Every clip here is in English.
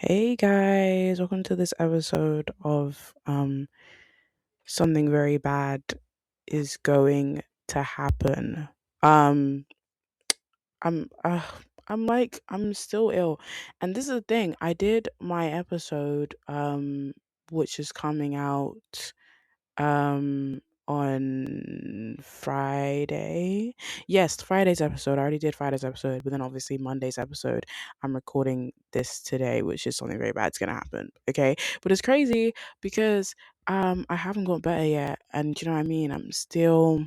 Hey guys, welcome to this episode of Something Very Bad is Going to Happen. Um I'm I'm still ill. And this is the thing. I did my episode which is coming out um on Friday. Yes, Friday's episode. I already did Friday's episode, but then obviously Monday's episode. I'm recording this today, which is something very bad's gonna happen. Okay. But it's crazy because I haven't got better yet. And you know what I mean? I'm still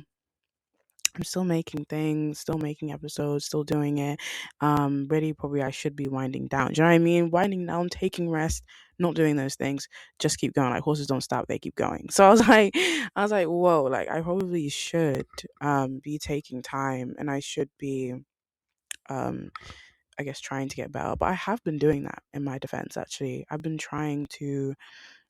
making things, still making episodes, still doing it. Really, probably I should be winding down. Do you know what I mean? Winding down, taking rest, not doing those things. Just keep going. Like horses don't stop; they keep going. So I was like, whoa! Like I probably should be taking time, and I should be um I guess trying to get better. But I have been doing that in my defense. Actually, I've been trying to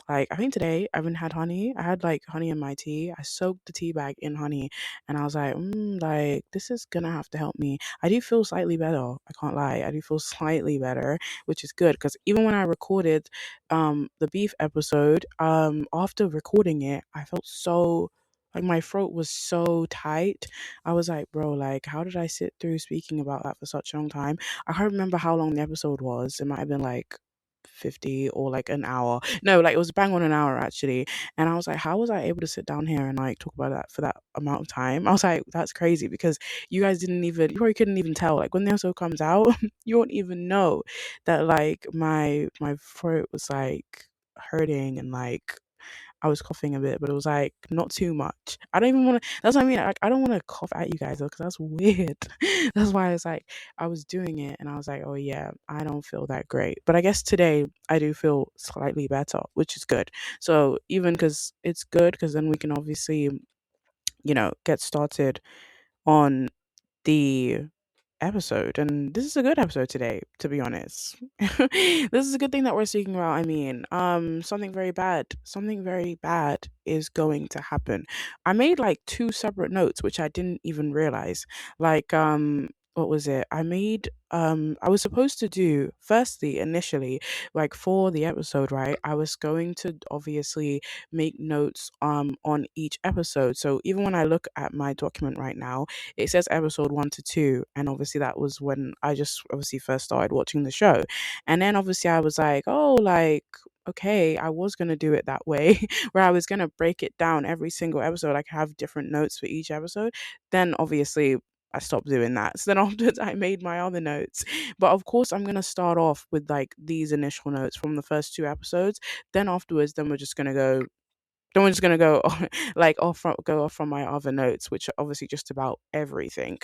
like, I think today I haven't had honey. I had like honey in my tea. I soaked the tea bag in honey and I was like, like, this is gonna have to help me. I do feel slightly better. I can't lie. I do feel slightly better, which is good because even when I recorded the beef episode, after recording it, I felt so like my throat was so tight. I was like, bro, like, how did I sit through speaking about that for such a long time? I can't remember how long the episode was. It might have been like 50 or like an hour. No, like it was bang on an hour actually. And I was like, how was I able to sit down here and like talk about that for that amount of time? I was like, that's crazy because you probably couldn't even tell. Like when the episode comes out, you won't even know that like my throat was like hurting and like I was coughing a bit, but it was like not too much. I don't even want to. That's what I mean. Like, I don't want to cough at you guys though, because that's weird. That's why it's like I was doing it, and I was like, oh yeah, I don't feel that great. But I guess today I do feel slightly better, which is good. So even because it's good, because then we can obviously get started on the episode. And this is a good episode today, to be honest. This is a good thing that we're speaking about. I mean, something very bad is going to happen. I made like two separate notes which I didn't even realize. Like what was it? I was supposed to do firstly initially like for the episode, right? I was going to obviously make notes on each episode. So even when I look at my document right now, it says episode 1 to 2, and obviously that was when I just obviously first started watching the show. And then obviously I was like, oh, like, okay, I was gonna do it that way where I was gonna break it down every single episode, like have different notes for each episode. Then obviously I stopped doing that. So then afterwards I made my other notes. But of course I'm gonna start off with like these initial notes from the first two episodes. Then afterwards, then we're just gonna go go off from my other notes, which are obviously just about everything,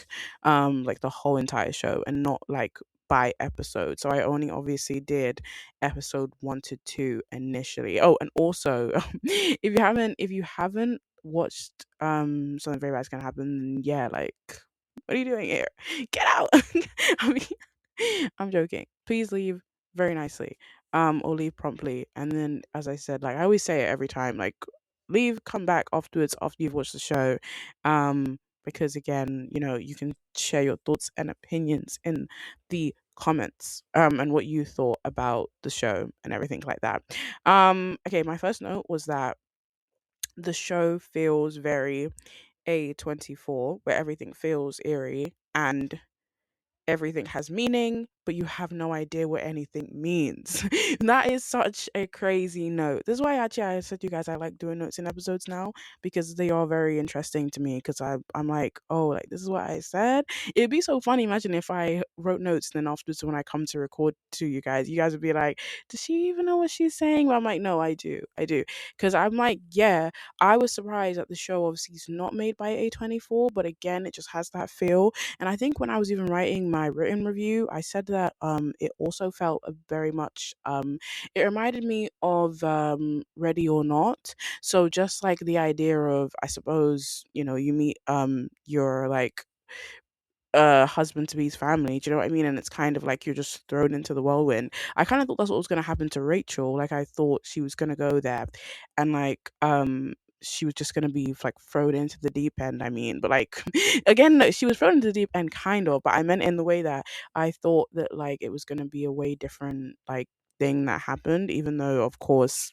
like the whole entire show, and not like by episode. So I only obviously did episode 1 to 2 initially. Oh, and also, if you haven't watched something very bad's gonna happen, then yeah, like, what are you doing here? Get out! I mean, I'm joking. Please leave very nicely, or leave promptly. And then, as I said, like I always say it every time, like leave, come back afterwards after you've watched the show, because again, you can share your thoughts and opinions in the comments, and what you thought about the show and everything like that. Okay, my first note was that the show feels very A24, where everything feels eerie and everything has meaning, but you have no idea what anything means. That is such a crazy note. This is why actually I said to you guys I like doing notes in episodes now, because they are very interesting to me. Because I'm like, oh, like this is what I said. It'd be so funny. Imagine if I wrote notes and then afterwards when I come to record to you guys would be like, does she even know what she's saying? But I'm like, no, I do, because I'm like, yeah, I was surprised that the show obviously is not made by A24, but again, it just has that feel. And I think when I was even writing my written review, I said that it also felt very much it reminded me of Ready or Not. So just like the idea of, I suppose, you meet your like husband to be's family, do you know what I mean? And it's kind of like you're just thrown into the whirlwind. I kind of thought that's what was going to happen to Rachel. Like I thought she was going to go there and like she was just going to be like thrown into the deep end. I mean, but like again, no, she was thrown into the deep end kind of, but I meant in the way that I thought that like it was going to be a way different like thing that happened, even though, of course,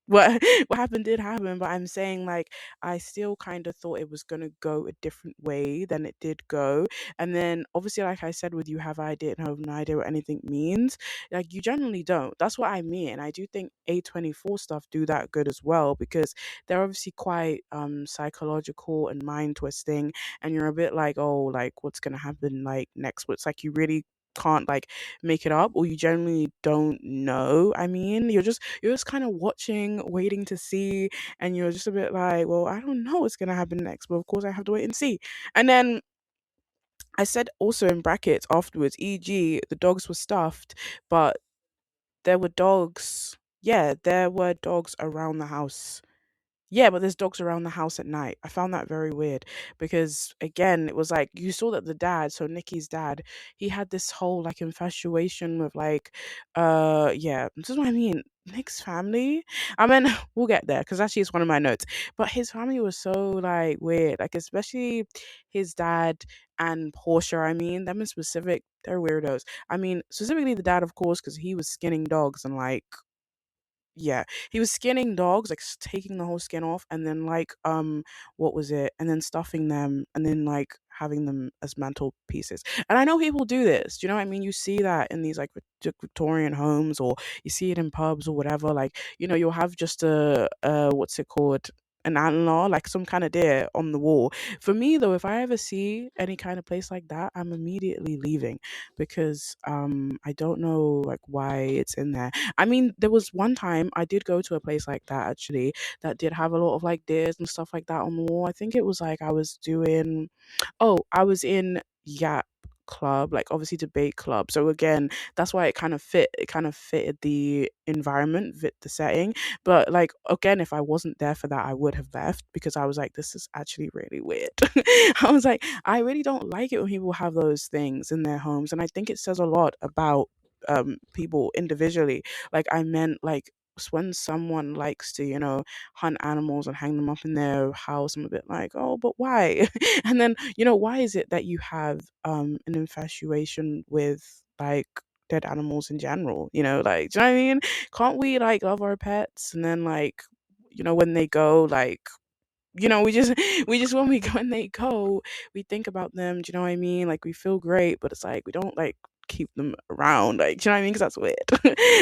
what what happened did happen, but I'm saying, like, I still kind of thought it was gonna go a different way than it did go. And then obviously, like I said, with you have idea and have no idea what anything means, like, you generally don't. That's what I mean. I do think A24 stuff do that good as well, because they're obviously quite psychological and mind twisting, and you're a bit like, oh, like, what's gonna happen like next? But it's like you really can't like make it up, or you generally don't know. I mean, you're just kind of watching, waiting to see, and you're just a bit like, well, I don't know what's gonna happen next, but of course I have to wait and see. And then I said also in brackets afterwards, e.g., the dogs were stuffed, but there were dogs. Yeah, there were dogs around the house. Yeah, but there's dogs around the house at night. I found that very weird because again, it was like you saw that the dad, so Nikki's dad, he had this whole like infatuation with like yeah, this is what I mean. Nick's family. I mean, we'll get there because actually it's one of my notes. But his family was so like weird. Like especially his dad and Portia, I mean, them in specific, they're weirdos. I mean, specifically the dad, of course, because he was skinning dogs and like yeah, he was skinning dogs, like taking the whole skin off, and then like what was it? And then stuffing them, and then like having them as mantle pieces. And I know people do this. Do you know what I mean? You see that in these like Victorian homes, or you see it in pubs or whatever. Like you'll have just a what's it called? An antler, like some kind of deer on the wall. For me though, if I ever see any kind of place like that, I'm immediately leaving because I don't know like why it's in there. I mean, there was one time I did go to a place like that actually that did have a lot of like deers and stuff like that on the wall. I think it was like I was in Yap Club, like obviously debate club. So again, that's why it kind of fitted the environment, fit the setting. But like again, if I wasn't there for that, I would have left because I was like, this is actually really weird. I was like, I really don't like it when people have those things in their homes. And I think it says a lot about people individually. Like I meant like when someone likes to, hunt animals and hang them up in their house, I'm a bit like, oh, but why? And then, why is it that you have an infatuation with like dead animals in general? Like, do you know what I mean? Can't we like love our pets and then like, when they go, like, we just we just when they go, we think about them. Do you know what I mean? Like we feel great, but it's like we don't like keep them around. Like, do you know what I mean? Because that's weird.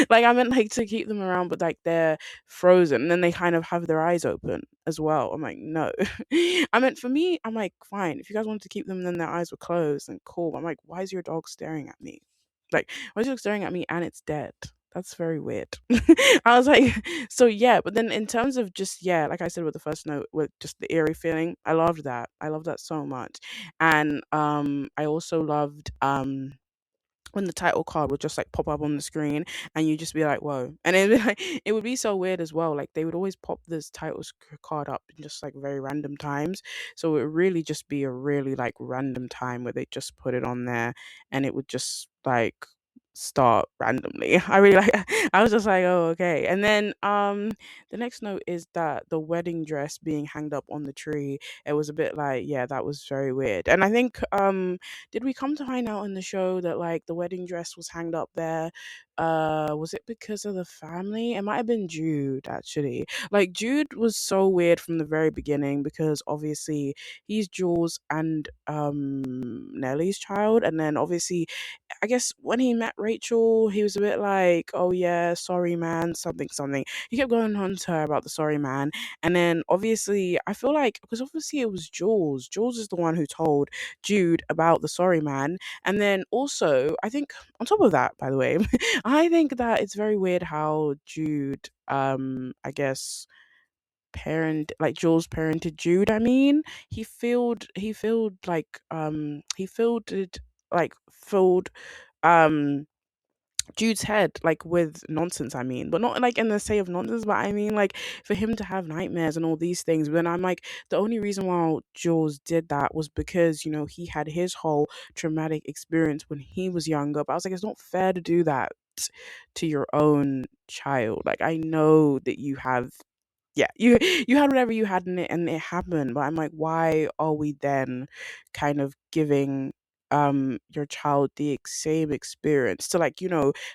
Like I meant like to keep them around, but like they're frozen, and then they kind of have their eyes open as well. I'm like, no. I meant for me, I'm like, fine. If you guys wanted to keep them, and then their eyes were closed, and cool. I'm like, why is your dog staring at me? Like, why is it staring at me and it's dead? That's very weird. I was like, so yeah, but then in terms of just yeah, like I said with the first note, with just the eerie feeling, I loved that. I loved that so much. And I also loved when the title card would just like pop up on the screen and you just be like, whoa. And it would be so weird as well. Like they would always pop this card up in just like very random times. So it would really just be a really like random time where they just put it on there and it would just like start randomly. I really like I was just like, oh, okay. And then the next note is that the wedding dress being hanged up on the tree, it was a bit like, yeah, that was very weird. And I think did we come to find out in the show that like the wedding dress was hanged up there? Was it because of the family? It might have been Jude actually. Like Jude was so weird from the very beginning because obviously he's Jules and Nellie's child, and then obviously I guess when he met Rachel, he was a bit like, "Oh yeah, sorry man, something something." He kept going on to her about the sorry man, and then obviously I feel like because obviously it was Jules. Jules is the one who told Jude about the sorry man, and then also I think on top of that, by the way, I think that it's very weird how Jude, I guess Jules parented Jude. I mean, he filled um Jude's head like with nonsense, I mean, but not like in the say of nonsense, but I mean like for him to have nightmares and all these things. But then I'm like, the only reason why Jules did that was because, he had his whole traumatic experience when he was younger. But I was like, it's not fair to do that to your own child. Like I know that you have yeah, you had whatever you had in it and it happened, but I'm like, why are we then kind of giving your child the same experience to, like,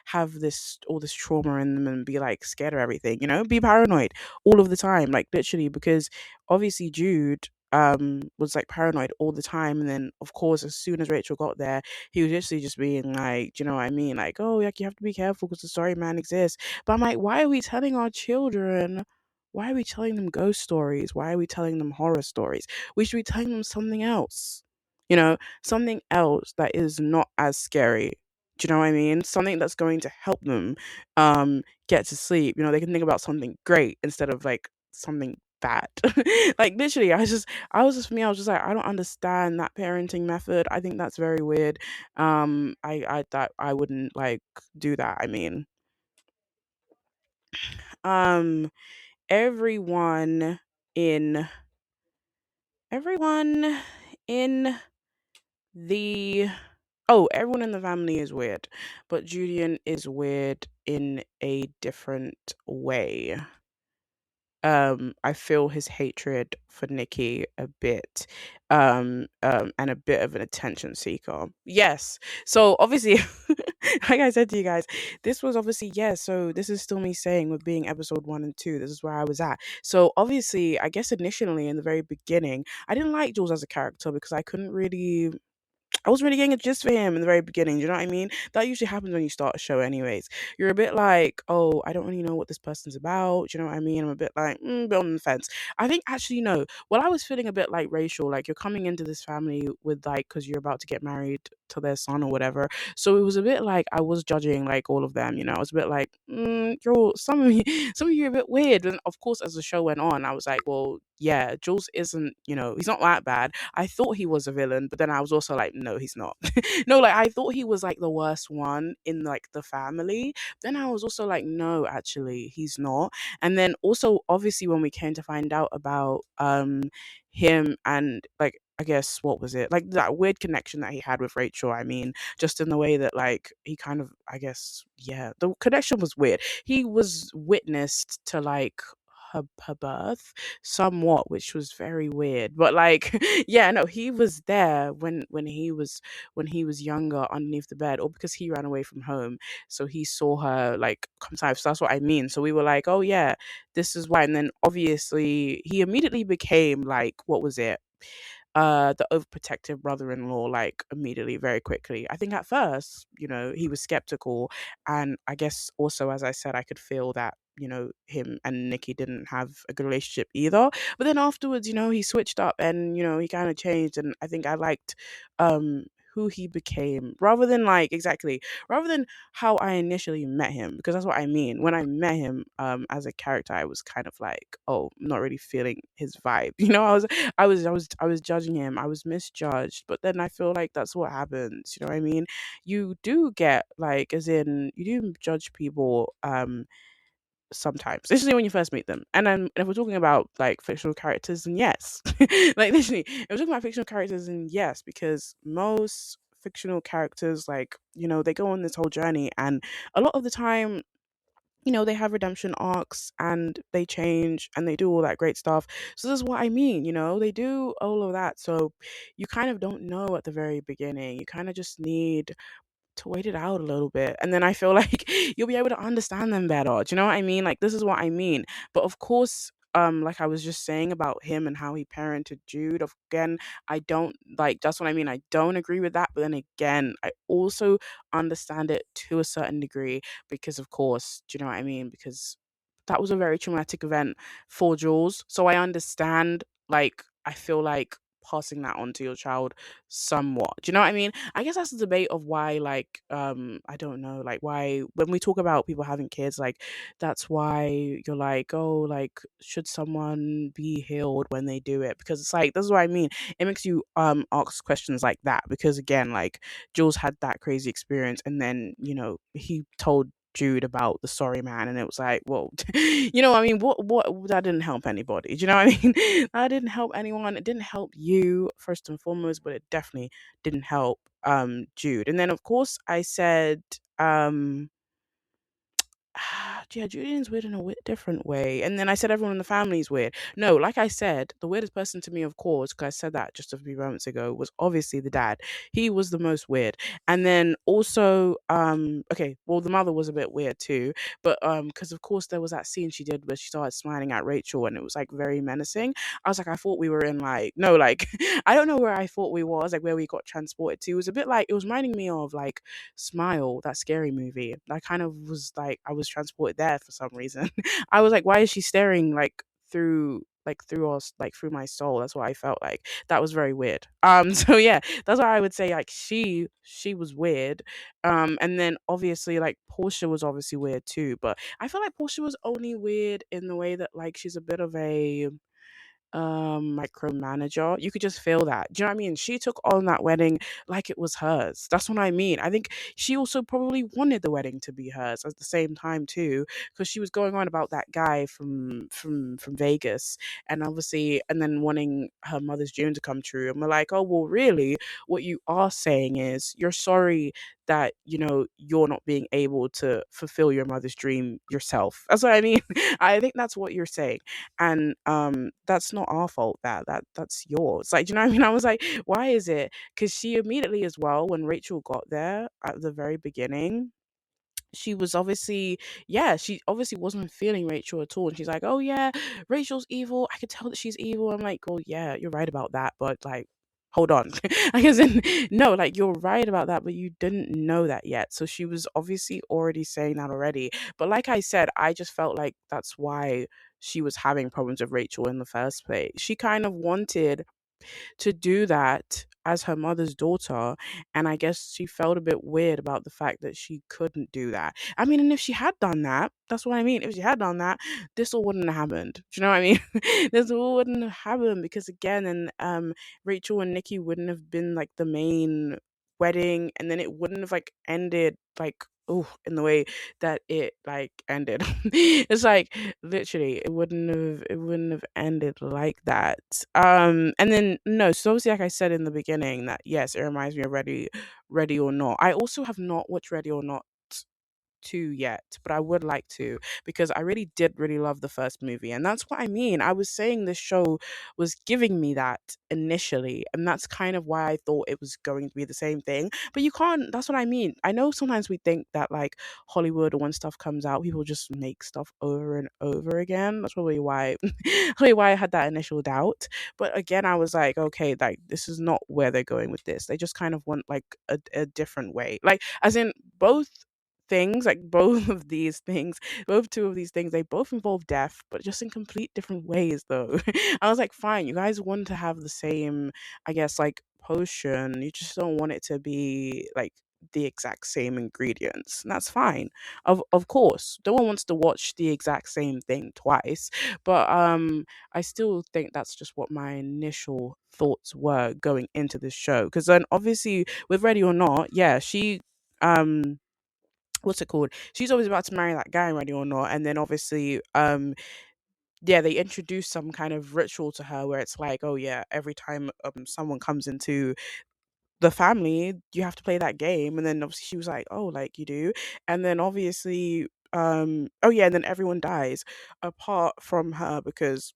have this all this trauma in them and be like scared of everything, be paranoid all of the time, like literally, because obviously Jude was like paranoid all the time, and then of course as soon as Rachel got there, he was literally just being like, do you know what I mean, like, oh, like, you have to be careful because the sorry man exists. But I'm like, why are we telling our children, why are we telling them ghost stories, why are we telling them horror stories? We should be telling them something else, something else that is not as scary. Do you know what I mean? Something that's going to help them get to sleep. They can think about something great instead of like something bad. Like literally, I was just for me, I was just like, I don't understand that parenting method. I think that's very weird. I thought I wouldn't like do that. I mean, um, everyone in everyone in the oh, everyone in the family is weird, but Julian is weird in a different way. I feel his hatred for Nikki a bit, and a bit of an attention seeker. Yes. So obviously, like I said to you guys, this was obviously, yes. So this is still me saying with being episode 1 and 2. This is where I was at. So obviously, I guess initially in the very beginning, I didn't like Jules as a character because I wasn't really getting a gist for him in the very beginning. Do you know what I mean? That usually happens when you start a show, anyways. You're a bit like, oh, I don't really know what this person's about. Do you know what I mean? I'm a bit like, bit on the fence. I think actually, no. Well, I was feeling a bit like Rachel, like you're coming into this family with like, because you're about to get married to their son or whatever. So it was a bit like I was judging like all of them. I was a bit like, you're all, some of you, some of you are a bit weird. And of course, as the show went on, I was like, well, yeah, Jules isn't, he's not that bad. I thought he was a villain, but then I was also like, no, he's not. No, like I thought he was like the worst one in like the family. Then I was also like, no, actually, he's not. And then also, obviously, when we came to find out about him and like, I guess what was it, like that weird connection that he had with Rachel. I mean, just in the way that like he kind of, I guess, yeah, the connection was weird. He was witnessed to like her birth somewhat, which was very weird. But like, yeah, no, he was there when he was younger underneath the bed, or because he ran away from home, so he saw her like come to life. So that's what I mean. So we were like, oh yeah, this is why. And then obviously he immediately became like, what was it? The overprotective brother-in-law, like immediately, very quickly. I think at first, he was skeptical, and I guess also, as I said, I could feel that him and Nikki didn't have a good relationship either. But then afterwards, he switched up, and he kind of changed, and I think I liked um who he became, rather than like, exactly, rather than how I initially met him, because that's what I mean. When I met him as a character, I was kind of like, oh, not really feeling his vibe. I was judging him. I was misjudged. But then I feel like that's what happens. You know what I mean? You do get like, as in, you do judge people sometimes, especially when you first meet them. And then if we're talking about like fictional characters, then yes. Like literally, if we're talking about fictional characters, then yes, because most fictional characters, like, they go on this whole journey, and a lot of the time, they have redemption arcs and they change and they do all that great stuff. So this is what I mean, they do all of that. So you kind of don't know at the very beginning. You kind of just need to wait it out a little bit. And then I feel like you'll be able to understand them better. Do you know what I mean? Like, this is what I mean. But of course, like I was just saying about him and how he parented Jude, again, I don't like, that's what I mean. I don't agree with that. But then again, I also understand it to a certain degree because, of course, do you know what I mean? Because that was a very traumatic event for Jules. So I understand, like, I feel like passing that on to your child somewhat. Do you know what I mean? I guess that's the debate of why, like, I don't know, like, why when we talk about people having kids, like, that's why you're like, oh, like, should someone be healed when they do it? Because it's like, this is what I mean. It makes you ask questions like that, because again, like, Jules had that crazy experience, and then he told Jude about the sorry man, and it was like, well, I mean, what that didn't help anybody. Do you know what I mean? That didn't help anyone. It didn't help you first and foremost, but it definitely didn't help Jude. And then of course I said, yeah, Julian's weird in a different way. And then I said everyone in the family is weird. No, like I said, the weirdest person to me, of course, because I said that just a few moments ago, was obviously the dad. He was the most weird. And then also, okay, well, the mother was a bit weird too, but because of course there was that scene she did where she started smiling at Rachel, and it was like very menacing. I was like, I thought we were in like no, like I don't know where I thought we was, like where we got transported to. It was a bit like it was reminding me of like Smile, that scary movie. I kind of was like I was transported there for some reason. I was like, why is she staring through us, like through my soul? That's what I felt like. That was very weird. So yeah, that's why I would say like she was weird. And then obviously like Portia was obviously weird too, but I feel like Portia was only weird in the way that like she's a bit of a micromanager. You could just feel that. Do you know what I mean? She took on that wedding like it was hers. That's what I mean. I think she also probably wanted the wedding to be hers at the same time too, because she was going on about that guy from Vegas, and obviously, and then wanting her mother's dream to come true. And we're like, oh well, really? What you are saying is you're sorry that you're not being able to fulfill your mother's dream yourself. That's what I mean. I think that's what you're saying, and that's not our fault. That's yours. Like, do you know what I mean? I was like, why is it? Because she immediately as well, when Rachel got there at the very beginning, she was obviously, yeah, she obviously wasn't feeling Rachel at all, and she's like, oh yeah, Rachel's evil, I could tell that she's evil. I'm like, well, yeah, you're right about that, but like, hold on. I guess no, like, you're right about that, but you didn't know that yet, so she was obviously already saying that already. But like I said, I just felt like that's why she was having problems with Rachel in the first place. She kind of wanted to do that as her mother's daughter. And I guess she felt a bit weird about the fact that she couldn't do that. I mean, and if she had done that, that's what I mean. If she had done that, this all wouldn't have happened. Do you know what I mean? This all wouldn't have happened because again, and Rachel and Nikki wouldn't have been like the main wedding, and then it wouldn't have like ended like in the way that it like ended. It's like literally it wouldn't have ended like that. And then no, so obviously like I said in the beginning that yes, it reminds me of Ready or Not. I also have not watched Ready or Not 2 yet, but I would like to because I really did really love the first movie. And that's what I mean. I was saying this show was giving me that initially, and that's kind of why I thought it was going to be the same thing. But you can't, that's what I mean. I know sometimes we think that like Hollywood, or when stuff comes out, people just make stuff over and over again. That's probably why probably why I had that initial doubt. But again, I was like, okay, like this is not where they're going with this. They just kind of want like a different way. Like as in both things, like both of these things, both two of these things, they both involve death, but just in complete different ways though. I was like, fine, you guys want to have the same, I guess, like potion. You just don't want it to be like the exact same ingredients. And that's fine. Of course. No one wants to watch the exact same thing twice. But I still think that's just what my initial thoughts were going into this show. Because then obviously with Ready or Not, yeah, she um what's it called? She's always about to marry that guy, Ready or Not, and then obviously, yeah, they introduce some kind of ritual to her where it's like, oh yeah, every time someone comes into the family, you have to play that game, and then obviously she was like, oh, like you do, and then obviously, oh yeah, and then everyone dies apart from her because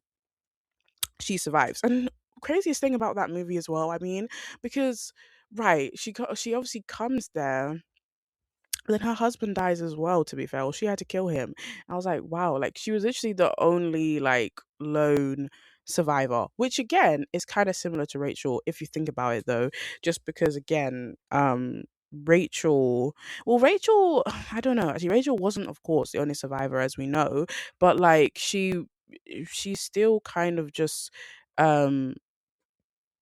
she survives. And craziest thing about that movie as well, I mean, because right, she obviously comes there, then her husband dies as well, to be fair. Or she had to kill him. I was like, wow, like she was literally the only like lone survivor, which again is kind of similar to Rachel if you think about it though, just because again, Rachel, well, Rachel, I don't know. Actually, Rachel wasn't, of course, the only survivor as we know, but like she still kind of just um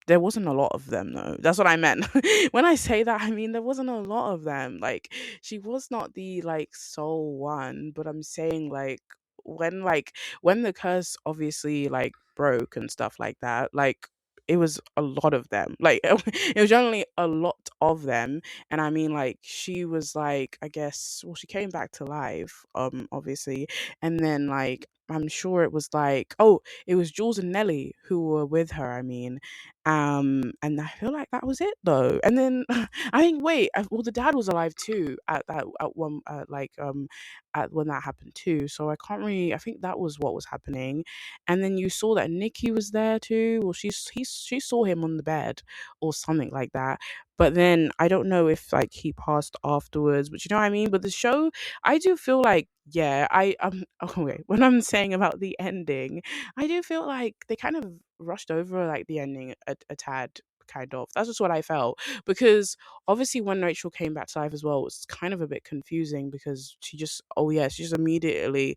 there wasn't a lot of them though. That's what I meant. When I say that, I mean there wasn't a lot of them. Like she was not the like sole one, but I'm saying like when the curse obviously like broke and stuff like that, like it was a lot of them. Like it was generally a lot of them. And I mean like she was like, I guess, well, she came back to life, obviously. And then like I'm sure it was like, oh, it was Jules and Nelly who were with her, I mean. And I feel like that was it though. And then I think, wait, well, the dad was alive too at that at one at when that happened too. So I can't really. I think that was what was happening. And then you saw that Nikki was there too. Well, she saw him on the bed or something like that. But then I don't know if like he passed afterwards. But you know what I mean. But the show, I do feel like, yeah, okay. When I'm saying about the ending, I do feel like they kind of rushed over like the ending a tad, kind of. That's just what I felt, because obviously when Rachel came back to life as well, it was kind of a bit confusing because she just immediately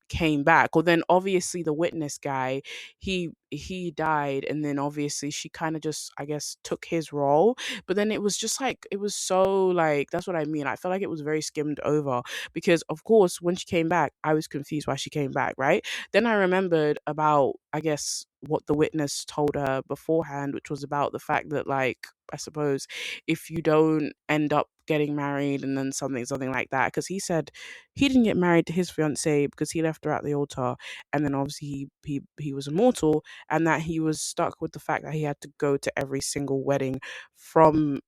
came back. Or then obviously the witness guy, he died, and then obviously she kind of just, I guess, took his role. But then it was just like, it was so like, that's what I mean. I felt like it was very skimmed over, because of course when she came back, I was confused why she came back, right? Then I remembered about, I guess, what the witness told her beforehand, which was about the fact that, like, I suppose if you don't end up getting married and then something like that, because he said he didn't get married to his fiancee because he left her at the altar, and then obviously he was immortal, and that he was stuck with the fact that he had to go to every single wedding from,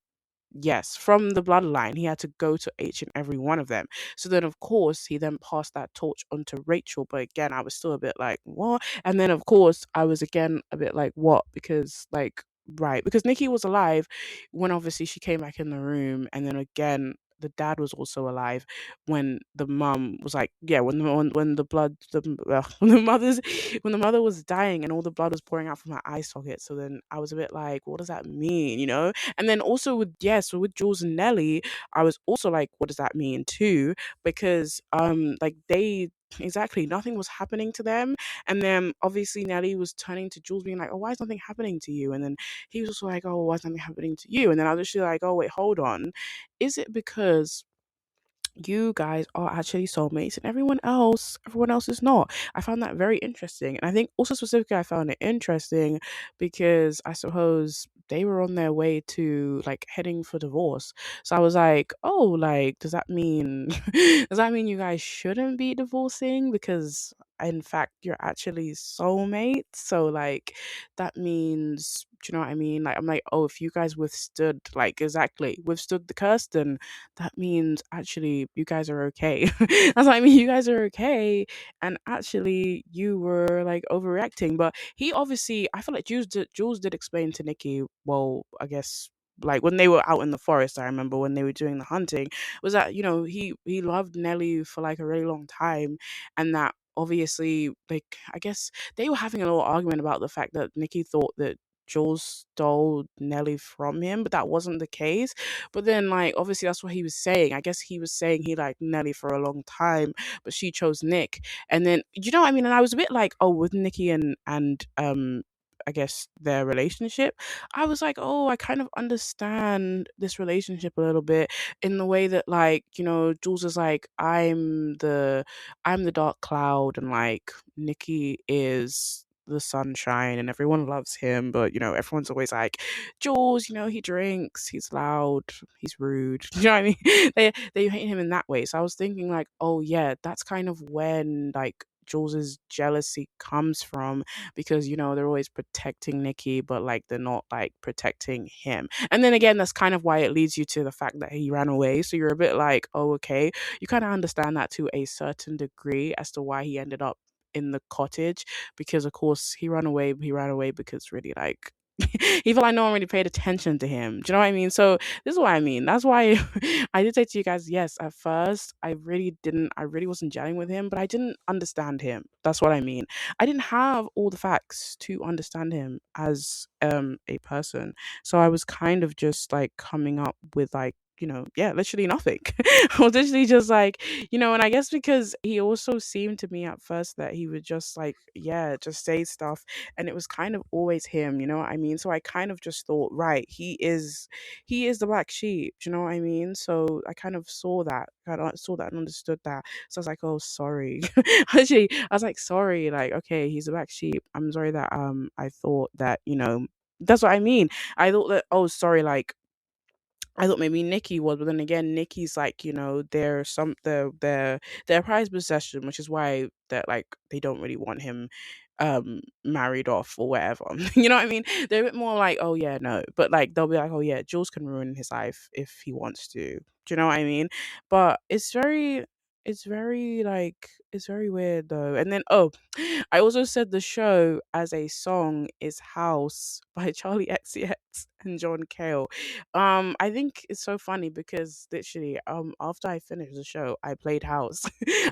yes, from the bloodline. He had to go to each and every one of them. So then, of course, he then passed that torch onto Rachel. But again, I was still a bit like, what? And then, of course, I was again a bit like, what? Because, like, right, because Nikki was alive when obviously she came back in the room. And then again, the dad was also alive when the mum was like, yeah, when the blood, when the mother was dying and all the blood was pouring out from her eye socket. So then I was a bit like, what does that mean, you know? And then also with, yes, so with Jules and Nelly, I was also like, what does that mean too? Because like they, exactly, nothing was happening to them. And then obviously Nelly was turning to Jules being like, oh, why is nothing happening to you? And then he was also like, oh, why is nothing happening to you? And then I was just like, oh wait, hold on. Is it because you guys are actually soulmates and everyone else is not? I found that very interesting. And I think also specifically I found it interesting because I suppose they were on their way to like heading for divorce. So I was like, oh, like, does that mean does that mean you guys shouldn't be divorcing, because in fact you're actually soulmates? So like that means, do you know what I mean? Like I'm like, oh, if you guys withstood, like, exactly, withstood the curse, then that means actually you guys are okay. That's what I mean. You guys are okay. And actually you were like overreacting. But he obviously, I feel like Jules did explain to Nikki, well, I guess, like when they were out in the forest, I remember when they were doing the hunting, was that, he loved Nelly for like a really long time. And that obviously, like, I guess they were having a little argument about the fact that Nikki thought that Jules stole Nelly from him, but that wasn't the case. But then, like, obviously, that's what he was saying. I guess he was saying he liked Nelly for a long time, but she chose Nick. And then, you know what I mean? And I was a bit like, oh, with Nikki and I guess their relationship, I was like, oh, I kind of understand this relationship a little bit, in the way that, like, Jules is like, I'm the dark cloud, and like Nikki is the sunshine, and everyone loves him. But everyone's always like, Jules, he drinks, he's loud, he's rude. You know what I mean? They hate him in that way. So I was thinking like, oh yeah, that's kind of when like Jules's jealousy comes from, because they're always protecting Nikki, but like they're not like protecting him. And then again, that's kind of why it leads you to the fact that he ran away. So you're a bit like, oh, okay, you kind of understand that to a certain degree as to why he ended up in the cottage, because of course he ran away because really, like, he felt like no one really paid attention to him. Do you know what I mean? So this is what I mean. That's why I did say to you guys, yes, at first I really wasn't gelling with him, but I didn't understand him. That's what I mean. I didn't have all the facts to understand him as a person. So I was kind of just like coming up with like, yeah, literally nothing. I was literally just like, and I guess because he also seemed to me at first that he would just like, yeah, just say stuff, and it was kind of always him, you know what I mean? So I kind of just thought, right, he is the black sheep, do you know what I mean? So I kind of saw that and understood that. So I was like, oh, sorry. Actually, I was like, sorry, like, okay, he's a black sheep. I'm sorry that I thought that, that's what I mean. I thought that, oh, sorry, like, I thought maybe Nikki was, but then again, Nikki's like, they're their prized possession, which is why that like they don't really want him married off or whatever. You know what I mean? They're a bit more like, oh yeah, no. But like they'll be like, oh yeah, Jules can ruin his life if he wants to. Do you know what I mean? But it's very weird though. And then I also said the show as a song is House by Charlie XCX and John Cale. I think it's so funny because literally, after I finished the show, I played House.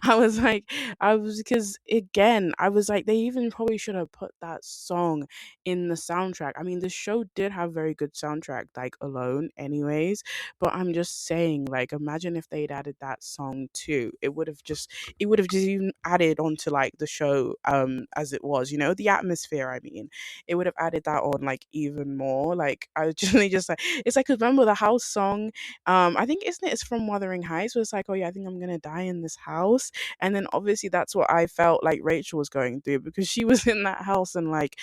I was like, I was because again, I was like, they even probably should have put that song in the soundtrack. I mean, the show did have very good soundtrack, like alone, anyways. But I'm just saying, like, imagine if they'd added that song too. It would have just even added onto like the show, as it was, the atmosphere. I mean, it would have added that on like even more. Like, I was just like, it's like, 'cause remember the house song? I think isn't it? It's from Wuthering Heights. Where it's like, oh yeah, I think I'm gonna die in this house. And then obviously that's what I felt like Rachel was going through because she was in that house and like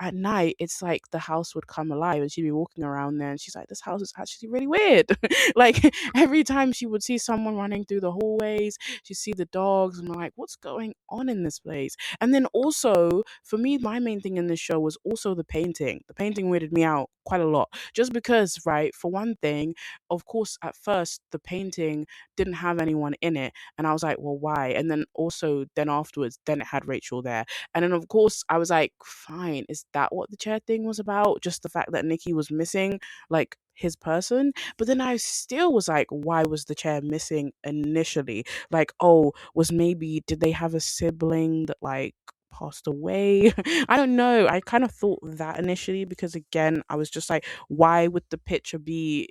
at night it's like the house would come alive and she'd be walking around there and she's like, this house is actually really weird. Like every time she would see someone running through the hallways, she'd see the dogs and I'm like, what's going on in this place? And then also for me, my main thing in this show was also the painting weirded me out quite a lot just because, right, for one thing, of course at first the painting didn't have anyone in it and I was like, well, why? And then also then afterwards then it had Rachel there. And then of course I was like, fine, is that what the chair thing was about? Just the fact that Nikki was missing like his person. But then I still was like, why was the chair missing initially? Like, oh, was maybe did they have a sibling that like passed away? I don't know. I kind of thought that initially because again, I was just like, why would the picture be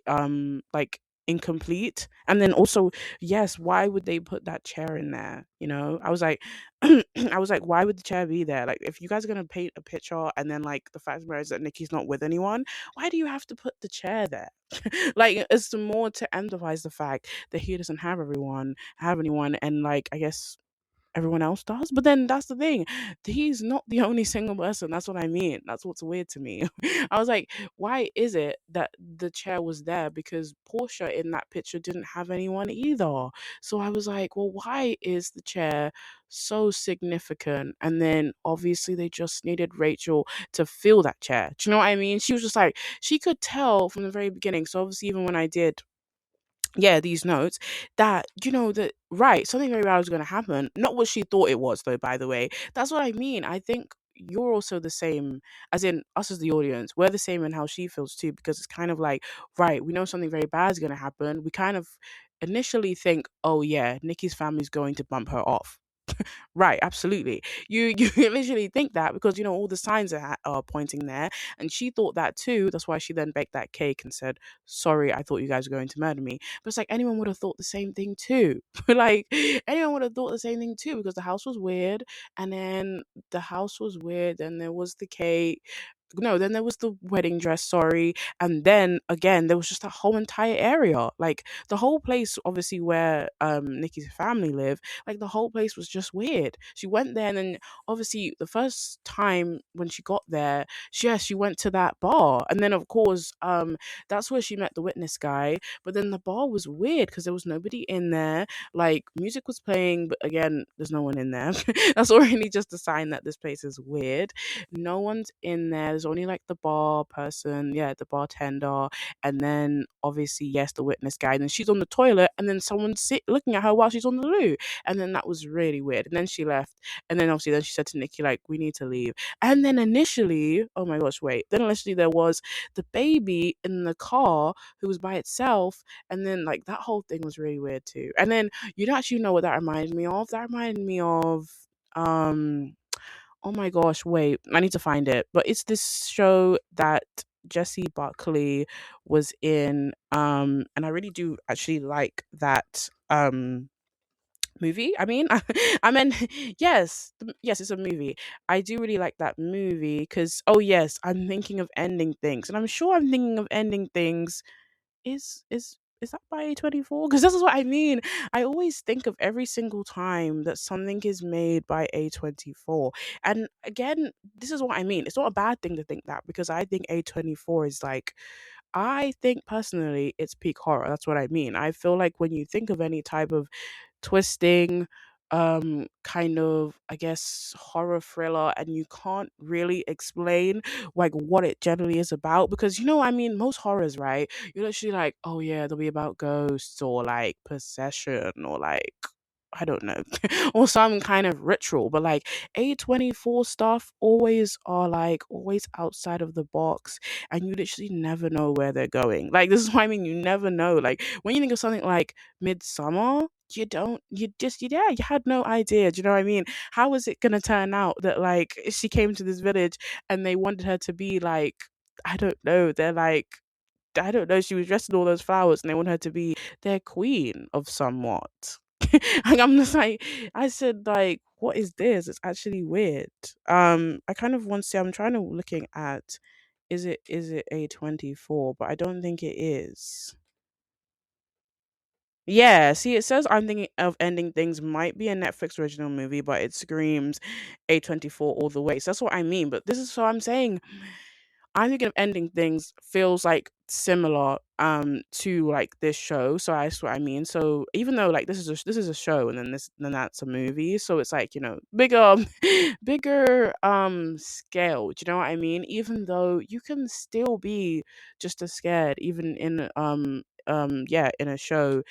like incomplete? And then also, yes, why would they put that chair in there? I was like, I was like, why would the chair be there? Like, if you guys are gonna paint a picture and then like the fact of the matter is that Nikki's not with anyone, why do you have to put the chair there? Like, it's more to empathize the fact that he doesn't have anyone, and like I guess everyone else does. But then that's the thing. He's not the only single person. That's what I mean. That's what's weird to me. I was like, why is it that the chair was there? Because Portia in that picture didn't have anyone either. So I was like, well, why is the chair so significant? And then obviously they just needed Rachel to fill that chair. Do you know what I mean? She was just like, she could tell from the very beginning. So obviously, even when I did these notes, that that right, something very bad was going to happen, not what she thought it was, though, by the way. That's what I mean. I think you're also the same, as in us as the audience, we're the same in how she feels too, because it's kind of like, right, we know something very bad is going to happen. We kind of initially think, oh yeah, Nikki's family's going to bump her off. Right, absolutely. You literally think that because all the signs are pointing there, and she thought that too. That's why she then baked that cake and said, "Sorry, I thought you guys were going to murder me." But it's like anyone would have thought the same thing too. Like anyone would have thought the same thing too because the house was weird, and then the house was weird, and there was the cake. No, then there was the wedding dress, sorry. And then again, there was just a whole entire area. Like the whole place, obviously, where Nikki's family live, like the whole place was just weird. She went there and then obviously the first time when she got there, she went to that bar. And then of course, that's where she met the witness guy. But then the bar was weird because there was nobody in there. Like music was playing, but again, there's no one in there. That's already just a sign that this place is weird. No one's in there. There's only like the bar person, yeah, the bartender, and then obviously, yes, the witness guy. And then she's on the toilet, and then someone's looking at her while she's on the loo. And then that was really weird. And then she left. And then obviously then she said to Nikki, like, we need to leave. And then initially, oh my gosh, wait. Then initially there was the baby in the car who was by itself. And then like that whole thing was really weird too. And then you don't actually know what that reminded me of. That reminded me of oh my gosh, wait, I need to find it. But it's this show that Jessie Buckley was in. And I really do actually like that movie. I mean, I mean, yes, yes, it's a movie. I do really like that movie because, oh yes, I'm thinking of ending things, and I'm sure I'm thinking of ending things is that by A24? Because this is what I mean. I always think of every single time that something is made by A24. And again, this is what I mean. It's not a bad thing to think that because I think A24 is like I think personally it's peak horror. That's what I mean. I feel like when you think of any type of twisting, kind of, I guess, horror thriller, and you can't really explain like what it generally is about, because I mean, most horrors, right? You're literally like, oh yeah, they'll be about ghosts or like possession or like, I don't know, or some kind of ritual. But like A24 stuff always are like always outside of the box, and you literally never know where they're going. Like, this is what I mean, you never know. Like, when you think of something like Midsummer, you don't, you just, yeah, you had no idea. Do you know what I mean? How was it gonna turn out that like she came to this village and they wanted her to be like, I don't know, they're like, I don't know, she was dressed in all those flowers and they want her to be their queen of somewhat. Like, I'm just like, I said, like, what is this? It's actually weird. I kind of want to see, I'm trying to looking at, is it A24, but I don't think it is. Yeah, see, it says I'm thinking of ending things might be a Netflix original movie, but it screams A24 all the way. So that's what I mean. But this is, so I'm saying, I'm thinking of ending things feels like similar to like this show. So that's what I mean. So even though like this is a show, and then that's a movie, so it's like, bigger bigger scale. Do you know what I mean? Even though you can still be just as scared even in yeah, in a show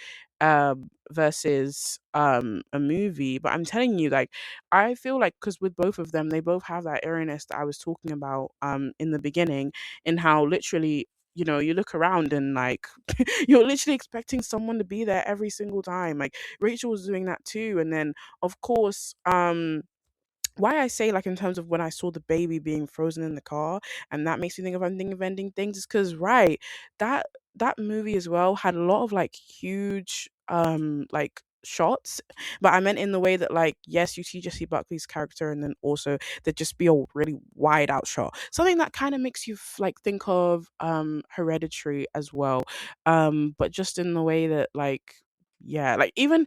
versus a movie. But I'm telling you, like, I feel like, because with both of them, they both have that eeriness that I was talking about in the beginning, in how literally, you look around and like you're literally expecting someone to be there every single time. Like, Rachel was doing that too. And then of course, why I say, like, in terms of when I saw the baby being frozen in the car, and that makes me think of, I'm thinking of ending things, is because, right, that that movie as well had a lot of like huge like shots, but I meant in the way that, like, yes, you see Jesse Buckley's character, and then also there'd just be a really wide out shot, something that kind of makes you like think of Hereditary as well, but just in the way that, like, yeah, like, even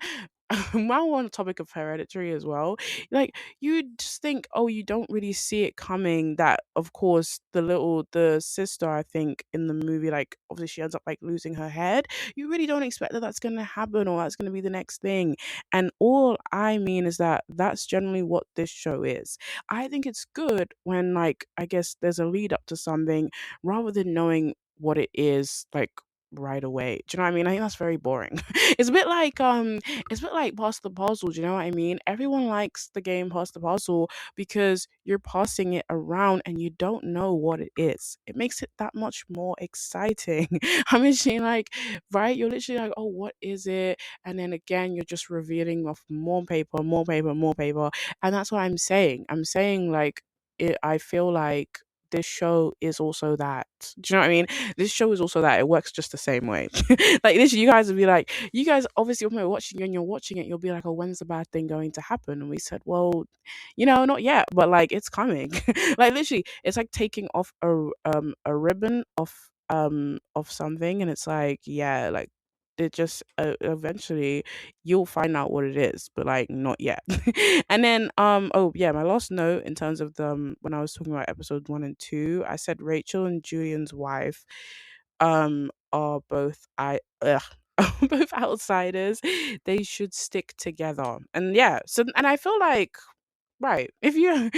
while we're on the topic of Hereditary as well, like, you just think, oh, you don't really see it coming, that of course the sister, I think, in the movie, like, obviously she ends up like losing her head. You really don't expect that that's going to happen, or that's going to be the next thing. And all I mean is that that's generally what this show is. I think it's good when, like, I guess there's a lead up to something, rather than knowing what it is like right away. Do you know what I mean? I think that's very boring. It's a bit like Pass the Puzzle. Do you know what I mean? Everyone likes the game Pass the Puzzle because you're passing it around and you don't know what it is. It makes it that much more exciting. I'm literally like, right? You're literally like, oh, what is it? And then again, you're just revealing off more paper, more paper, more paper. And that's what I'm saying. I'm saying, like, I feel like this show is also that. Do you know what I mean? This show is also that. It works just the same way. Like, literally, you guys would be like, you guys obviously, when we're watching, and you're watching it, you'll be like, oh, when's the bad thing going to happen? And we said, well, not yet, but like, it's coming. Like, literally, it's like taking off a ribbon of something, and it's like, yeah, like, it just eventually you'll find out what it is, but like, not yet. And then oh yeah, my last note in terms of them, when I was talking about episode 1 and 2, I said Rachel and Julian's wife are both both outsiders. They should stick together. And yeah, so, and I feel like, right, if you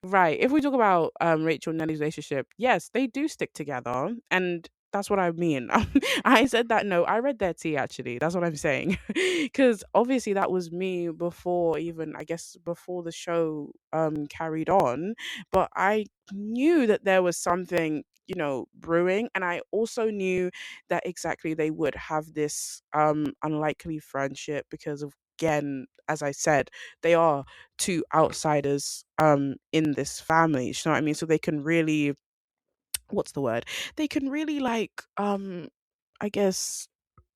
right, if we talk about Rachel and Nelly's relationship, yes, they do stick together, and that's what I mean. I said that, no, I read their tea, actually. That's what I'm saying. Because obviously that was me before, even, I guess, before the show carried on, but I knew that there was something, brewing, and I also knew that exactly they would have this unlikely friendship, because of, again, as I said, they are two outsiders in this family. You know what I mean? So they can really, what's the word? They can really, like, I guess,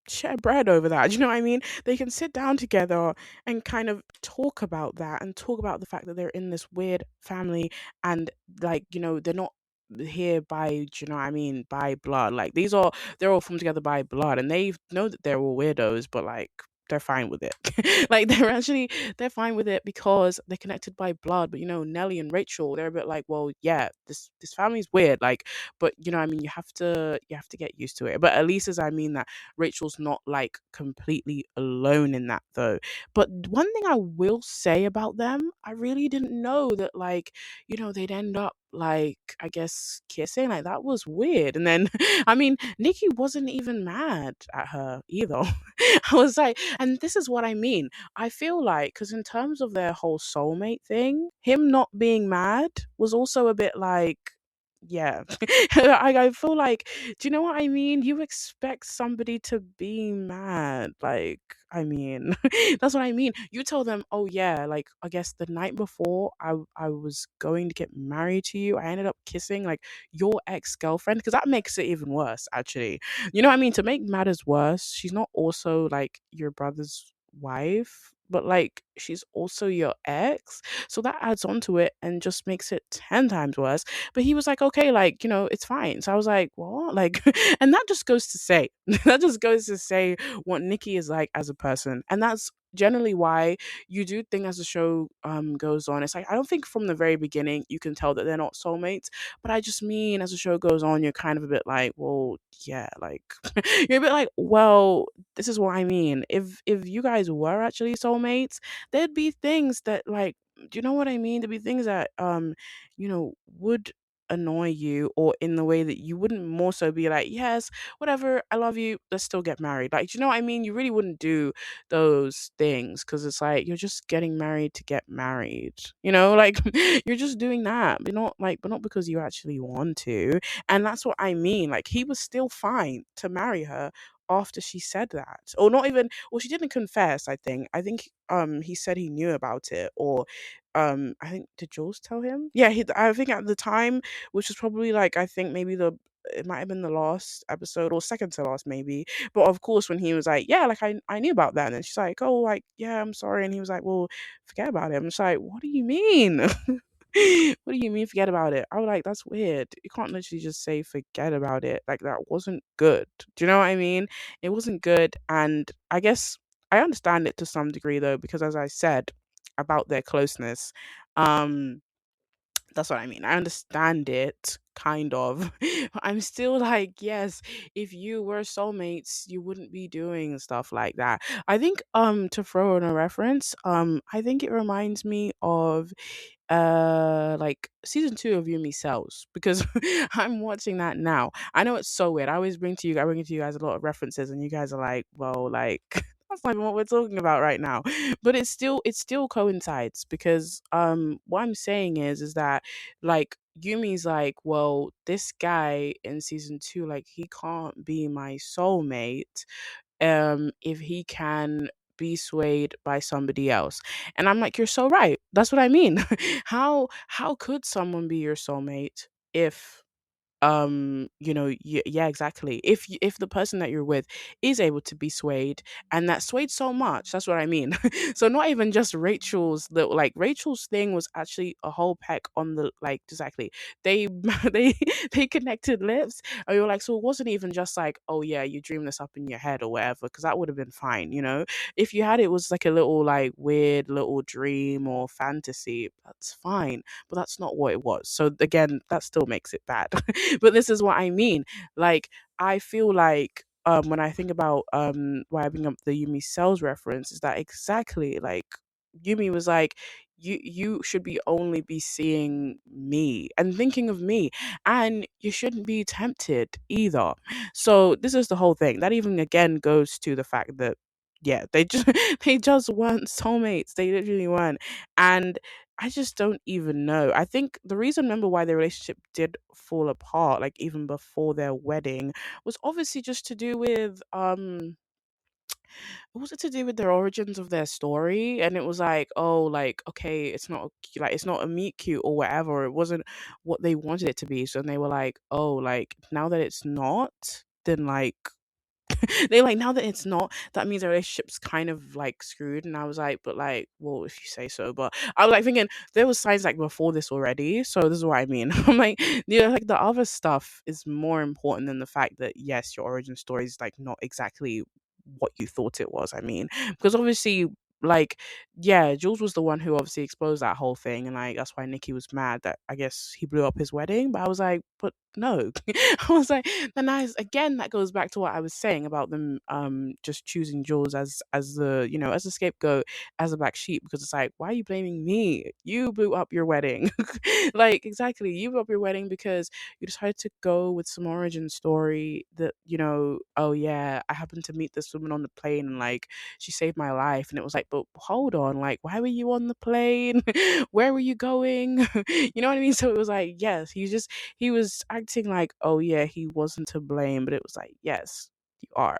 share bread over that. Do you know what I mean? They can sit down together and kind of talk about that, and talk about the fact that they're in this weird family, and, like, they're not here by, do you know what I mean, by blood. Like, they're all formed together by blood, and they know that they're all weirdos, but like, they're fine with it. Like they're fine with it because they're connected by blood. But Nelly and Rachel, they're a bit like, well, yeah, this family's weird. Like, but I mean, you have to get used to it. But at least as I mean that Rachel's not like completely alone in that though. But one thing I will say about them, I really didn't know that like, they'd end up like, I guess, kissing. Like that was weird. And then I mean, Nikki wasn't even mad at her either. I was like, and this is what I mean. I feel like, because in terms of their whole soulmate thing, him not being mad was also a bit like, yeah. I feel like, do you know what I mean? You expect somebody to be mad. Like, I mean, that's what I mean. You tell them, oh, yeah, like, I guess the night before I was going to get married to you, I ended up kissing, like, your ex girlfriend, because that makes it even worse, actually. You know what I mean? To make matters worse, she's not also like your brother's wife, but like she's also your ex. So that adds on to it and just makes it 10 times worse. But he was like, okay, like, it's fine. So I was like, what? Like, and that just goes to say, that just goes to say what Nikki is like as a person. And that's generally why you do think as the show goes on, it's like I don't think from the very beginning you can tell that they're not soulmates, but I just mean as the show goes on you're kind of a bit like, well, yeah, like you're a bit like, well, this is what I mean. If you guys were actually soulmates, there'd be things that like, do you know what I mean? There'd be things that would annoy you, or in the way that you wouldn't more so be like, yes, whatever, I love you, let's still get married. Like, do you know what I mean? You really wouldn't do those things because it's like you're just getting married to get married. Like you're just doing that, but not because you actually want to. And that's what I mean. Like he was still fine to marry her after she said that. Or not even, well, she didn't confess, I think he said he knew about it. Or I think, did Jules tell him? Yeah, I think at the time, which was probably like, I think maybe it might have been the last episode or second to last maybe. But of course when he was like, yeah, like I knew about that. And then she's like, oh, like, yeah, I'm sorry. And he was like, well, forget about it. I'm just like, what do you mean? What do you mean forget about it? I was like, that's weird. You can't literally just say forget about it. Like that wasn't good. Do you know what I mean? It wasn't good. And I guess I understand it to some degree though, because as I said about their closeness, um, that's what I mean. I understand it, kind of. I'm still like, yes, if you were soulmates, you wouldn't be doing stuff like that. I think to throw in a reference, I think it reminds me of like season 2 of Yumi Cells, because I'm watching that now. I know it's so weird. I bring to you guys a lot of references and you guys are like, well, like that's not even what we're talking about right now. But it still coincides, because what I'm saying is that like Yumi's like, well, this guy in season 2, like he can't be my soulmate if he can be swayed by somebody else. And I'm like, you're so right. That's what I mean. How could someone be your soulmate if yeah, exactly, if the person that you're with is able to be swayed, and that swayed so much, that's what I mean. So not even just Rachel's thing was actually a whole peck on the, like, exactly, they they connected lips, and you're like, so it wasn't even just like, oh yeah, you dream this up in your head or whatever, because that would have been fine. If you had, it was like a little like weird little dream or fantasy, that's fine, but that's not what it was. So again, that still makes it bad. But this is what I mean. Like, I feel like when I think about why I bring up the Yumi Cells reference, is that exactly like Yumi was like, you should be only be seeing me and thinking of me, and you shouldn't be tempted either. So this is the whole thing. That even again goes to the fact that, yeah, they just they just weren't soulmates. They literally weren't. And I just don't even know. I think the reason, remember, why their relationship did fall apart, like even before their wedding, was obviously just to do with was it to do with their origins of their story? And it was like, oh, like, okay, it's not a meet cute or whatever. It wasn't what they wanted it to be. So then they were like, oh, like now that it's not, then like they like, now that it's not, that means the relationship's kind of like screwed. And I was like, but like, well, if you say so. But I was like thinking there was signs like before this already. So this is what I mean. I'm like, like the other stuff is more important than the fact that yes, your origin story is like not exactly what you thought it was. I mean, because obviously, like, yeah, Jules was the one who obviously exposed that whole thing, and like that's why Nikki was mad that I guess he blew up his wedding. But I was like, but no, I was like, then I again that goes back to what I was saying about them just choosing Jules as the as a scapegoat, as a black sheep, because it's like, why are you blaming me? You blew up your wedding. Like, exactly, you blew up your wedding because you decided to go with some origin story that, oh yeah, I happened to meet this woman on the plane and like she saved my life. And it was like, but hold on, like, why were you on the plane? Where were you going? You know what I mean? So it was like, yes, he was acting like, oh yeah, he wasn't to blame, but it was like, yes, you are.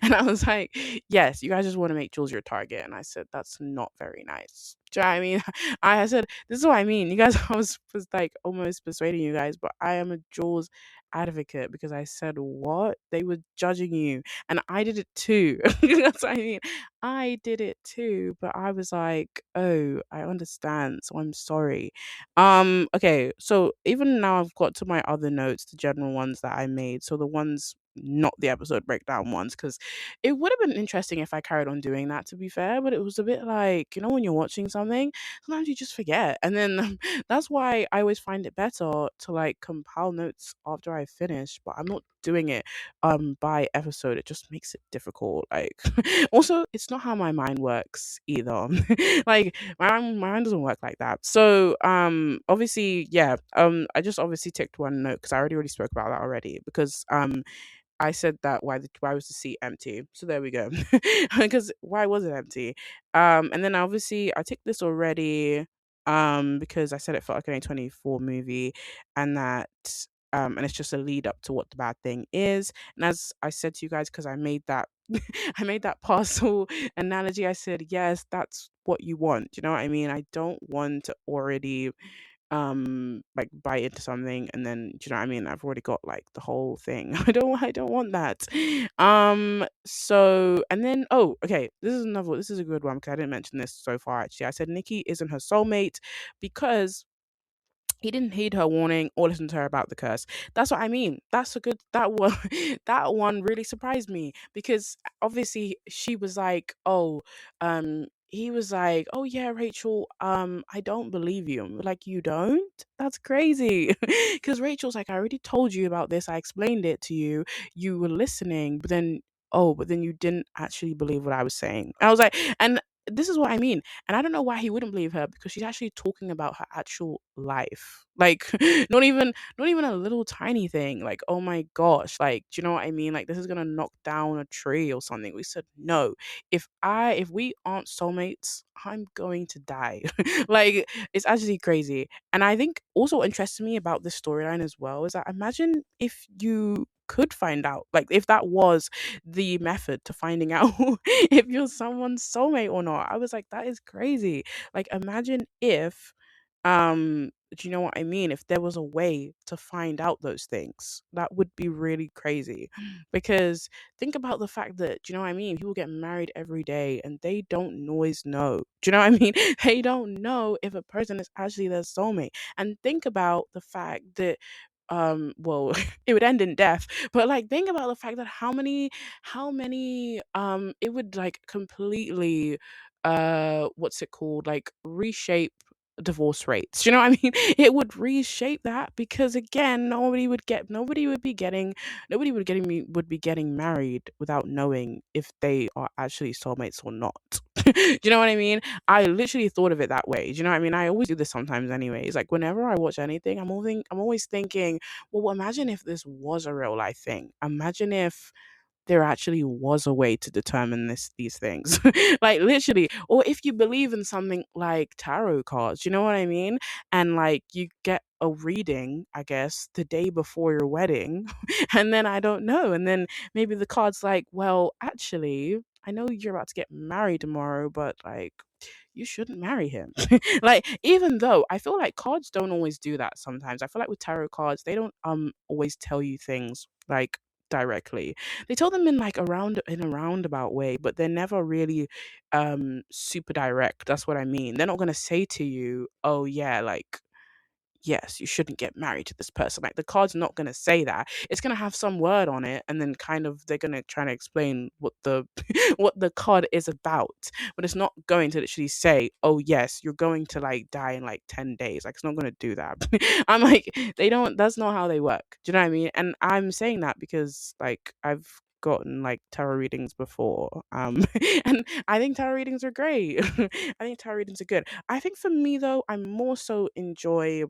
And I was like, yes, you guys just want to make Jules your target. And I said, that's not very nice. Do you know what I mean? I said, this is what I mean. You guys, was like almost persuading you guys, but I am a Jules advocate because I said, what? They were judging you. And I did it too. That's what I mean. I did it too, but I was like, oh, I understand. So I'm sorry. Okay, so even now I've got to my other notes, the general ones that I made. So the ones not the episode breakdown ones, because it would have been interesting if I carried on doing that, to be fair, but it was a bit like, when you're watching something, sometimes you just forget. And then that's why I always find it better to like compile notes after I finish, but I'm not doing it by episode. It just makes it difficult. Like, also, it's not how my mind works either. Like, my mind doesn't work like that. So obviously, yeah, I just obviously ticked one note because I already spoke about that already, because I said that why was the seat empty? So there we go. Because why was it empty? And then obviously I ticked this already. Because I said it felt like an A24 movie, and that and it's just a lead up to what the bad thing is. And as I said to you guys, because I made that I made that parcel analogy, I said, yes, that's what you want. You know what I mean? I don't want to already like buy into something and then, do you know what I mean, I've already got like the whole thing. I don't want that. So, and then, oh, okay, this is a good one because I didn't mention this so far. Actually, I said Nikki isn't her soulmate because he didn't heed her warning or listen to her about the curse. That's what I mean. That's a good that one. That one really surprised me because obviously she was like, oh, he was like, oh yeah, Rachel, I don't believe you. I'm like, you don't? That's crazy. Because Rachel's like, I already told you about this. I explained it to you. You were listening, but then, oh, but then you didn't actually believe what I was saying. I was like, and this is what I mean. And I don't know why he wouldn't believe her because she's actually talking about her actual life. Like, not even a little tiny thing. Like, oh my gosh, like, do you know what I mean? Like, this is gonna knock down a tree or something. We said no. If we aren't soulmates, I'm going to die. Like, it's actually crazy. And I think also what interests me about this storyline as well is that imagine if you could find out, like if that was the method to finding out if you're someone's soulmate or not. I was like, that is crazy. Like, imagine if, do you know what I mean? If there was a way to find out those things, that would be really crazy. Because think about the fact that, do you know what I mean? People get married every day and they don't always know. Do you know what I mean? They don't know if a person is actually their soulmate. And think about the fact that well it would end in death, but like think about the fact that how many it would like completely what's it called, like reshape divorce rates. You know what I mean? It would reshape that because again, nobody would be getting married without knowing if they are actually soulmates or not. Do you know what I mean? I literally thought of it that way. Do you know what I mean? I always do this sometimes anyways. Like whenever I watch anything, I'm always thinking, well, imagine if this was a real life thing. Imagine if there actually was a way to determine these things. Like literally. Or if you believe in something like tarot cards, you know what I mean? And like you get a reading, I guess, the day before your wedding, and then I don't know. And then maybe the card's like, well, actually, I know you're about to get married tomorrow, but like you shouldn't marry him. Like, even though I feel like cards don't always do that sometimes. I feel like with tarot cards, they don't always tell you things like directly. They tell them in like in a roundabout way, but they're never really super direct. That's what I mean. They're not gonna say to you, oh yeah, like yes, you shouldn't get married to this person. Like the card's not gonna say that. It's gonna have some word on it, and then kind of they're gonna try to explain what the what the card is about. But it's not going to literally say, "Oh yes, you're going to like die in like 10 days." Like it's not gonna do that. I'm like, they don't. That's not how they work. Do you know what I mean? And I'm saying that because like I've gotten like tarot readings before, and I think tarot readings are great. I think tarot readings are good. I think for me though, I more so enjoy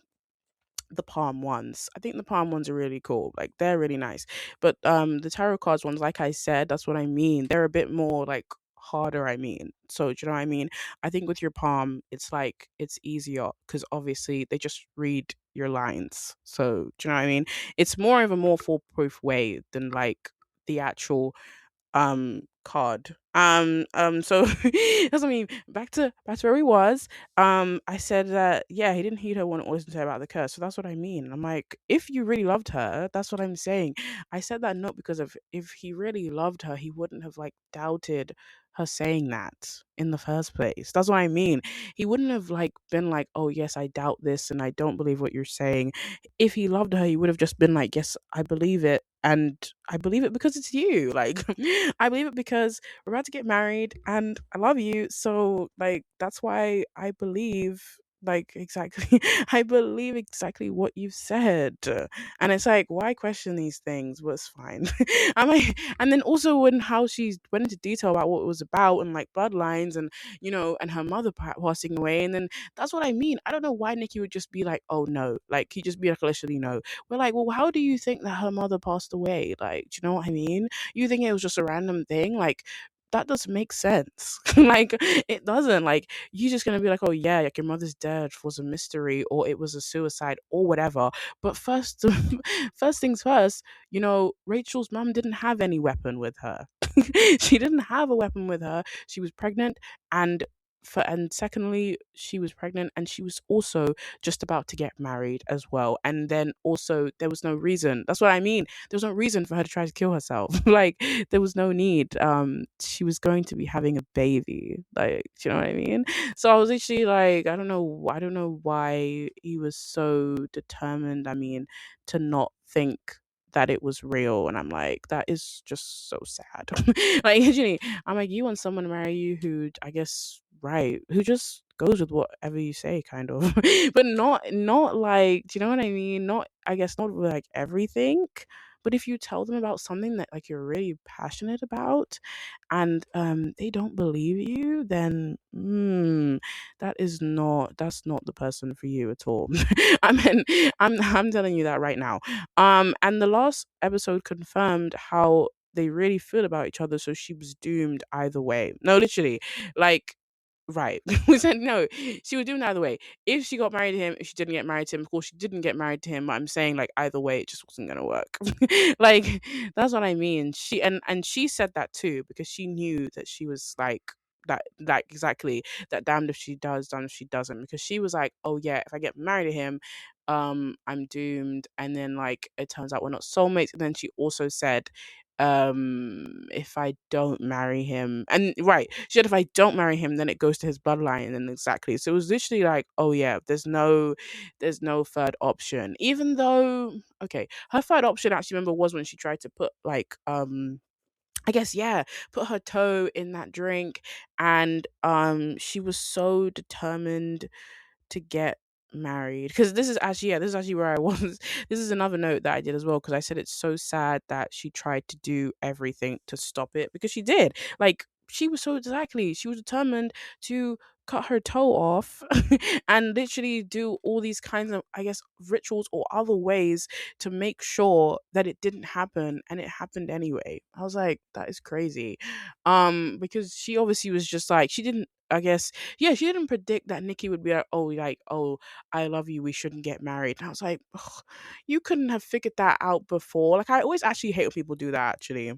the palm ones. I think the palm ones are really cool. Like they're really nice. But the tarot cards ones, like I said, that's what I mean. They're a bit more like harder, I mean. So do you know what I mean? I think with your palm, it's like it's easier because obviously they just read your lines. So do you know what I mean? It's more of a more foolproof way than like the actual card. So that's what I mean. Back to where he was. I said that yeah, he didn't heed her when it was said about the curse. So that's what I mean. I'm like, if you really loved her, that's what I'm saying. I said that not because of if he really loved her, he wouldn't have like doubted her saying that in the first place. That's what I mean. He wouldn't have like been like, oh yes, I doubt this and I don't believe what you're saying. If he loved her, he would have just been like, yes, I believe it. And I believe it because it's you. Like, I believe it because we're about to get married and I love you. So, like, that's why I believe, like, exactly, I believe exactly what you've said. And it's like, why question these things? Was fine. I'm like, and then also when how she went into detail about what it was about and like bloodlines and, and her mother passing away. And then that's what I mean. I don't know why Nikki would just be like, oh no, like, he'd just be like, literally, no. We're like, well, how do you think that her mother passed away? Like, do you know what I mean? You think it was just a random thing? Like, that doesn't make sense. Like, it doesn't. Like, you're just gonna be like, oh yeah, like your mother's death was a mystery or it was a suicide or whatever. But first, first things first, Rachel's mom didn't have any weapon with her. She didn't have a weapon with her. She was pregnant and and secondly, she was pregnant and she was also just about to get married as well. And then also there was no reason. That's what I mean. There was no reason for her to try to kill herself. Like there was no need. She was going to be having a baby. Like, do you know what I mean? So I was literally like, I don't know why he was so determined, I mean, to not think that it was real. And I'm like, that is just so sad. Like, literally, I'm like, you want someone to marry you who, I guess, right, who just goes with whatever you say, kind of, but not like, do you know what I mean? Not, I guess, not with like everything. But if you tell them about something that like you're really passionate about, and they don't believe you, then that's not the person for you at all. I mean, I'm telling you that right now. And the last episode confirmed how they really feel about each other, so she was doomed either way. No, literally, like, right. We said no. She was doomed either way. If she got married to him, if she didn't get married to him, of course she didn't get married to him. But I'm saying like either way, it just wasn't gonna work. Like that's what I mean. She and she said that too because she knew that she was like exactly that, damned if she does, damned if she doesn't, because she was like, oh yeah, if I get married to him, I'm doomed. And then like it turns out we're not soulmates. And then she also said, if I don't marry him, and right, she said if I don't marry him, then it goes to his bloodline. And then exactly, so it was literally like, oh yeah, there's no third option. Even though, okay, her third option actually, remember, was when she tried to put like I guess, yeah, put her toe in that drink. And she was so determined to get married, because this is actually where I was. This is another note that I did as well, because I said it's so sad that she tried to do everything to stop it, because she did. Like, she was so, exactly, she was determined to cut her toe off and literally do all these kinds of, I guess, rituals or other ways to make sure that it didn't happen, and it happened anyway. I was like, that is crazy. Because she obviously was just like, she didn't, I guess, yeah, she didn't predict that Nikki would be like, oh, I love you, we shouldn't get married. And I was like, ugh, you couldn't have figured that out before. Like, I always actually hate when people do that, actually.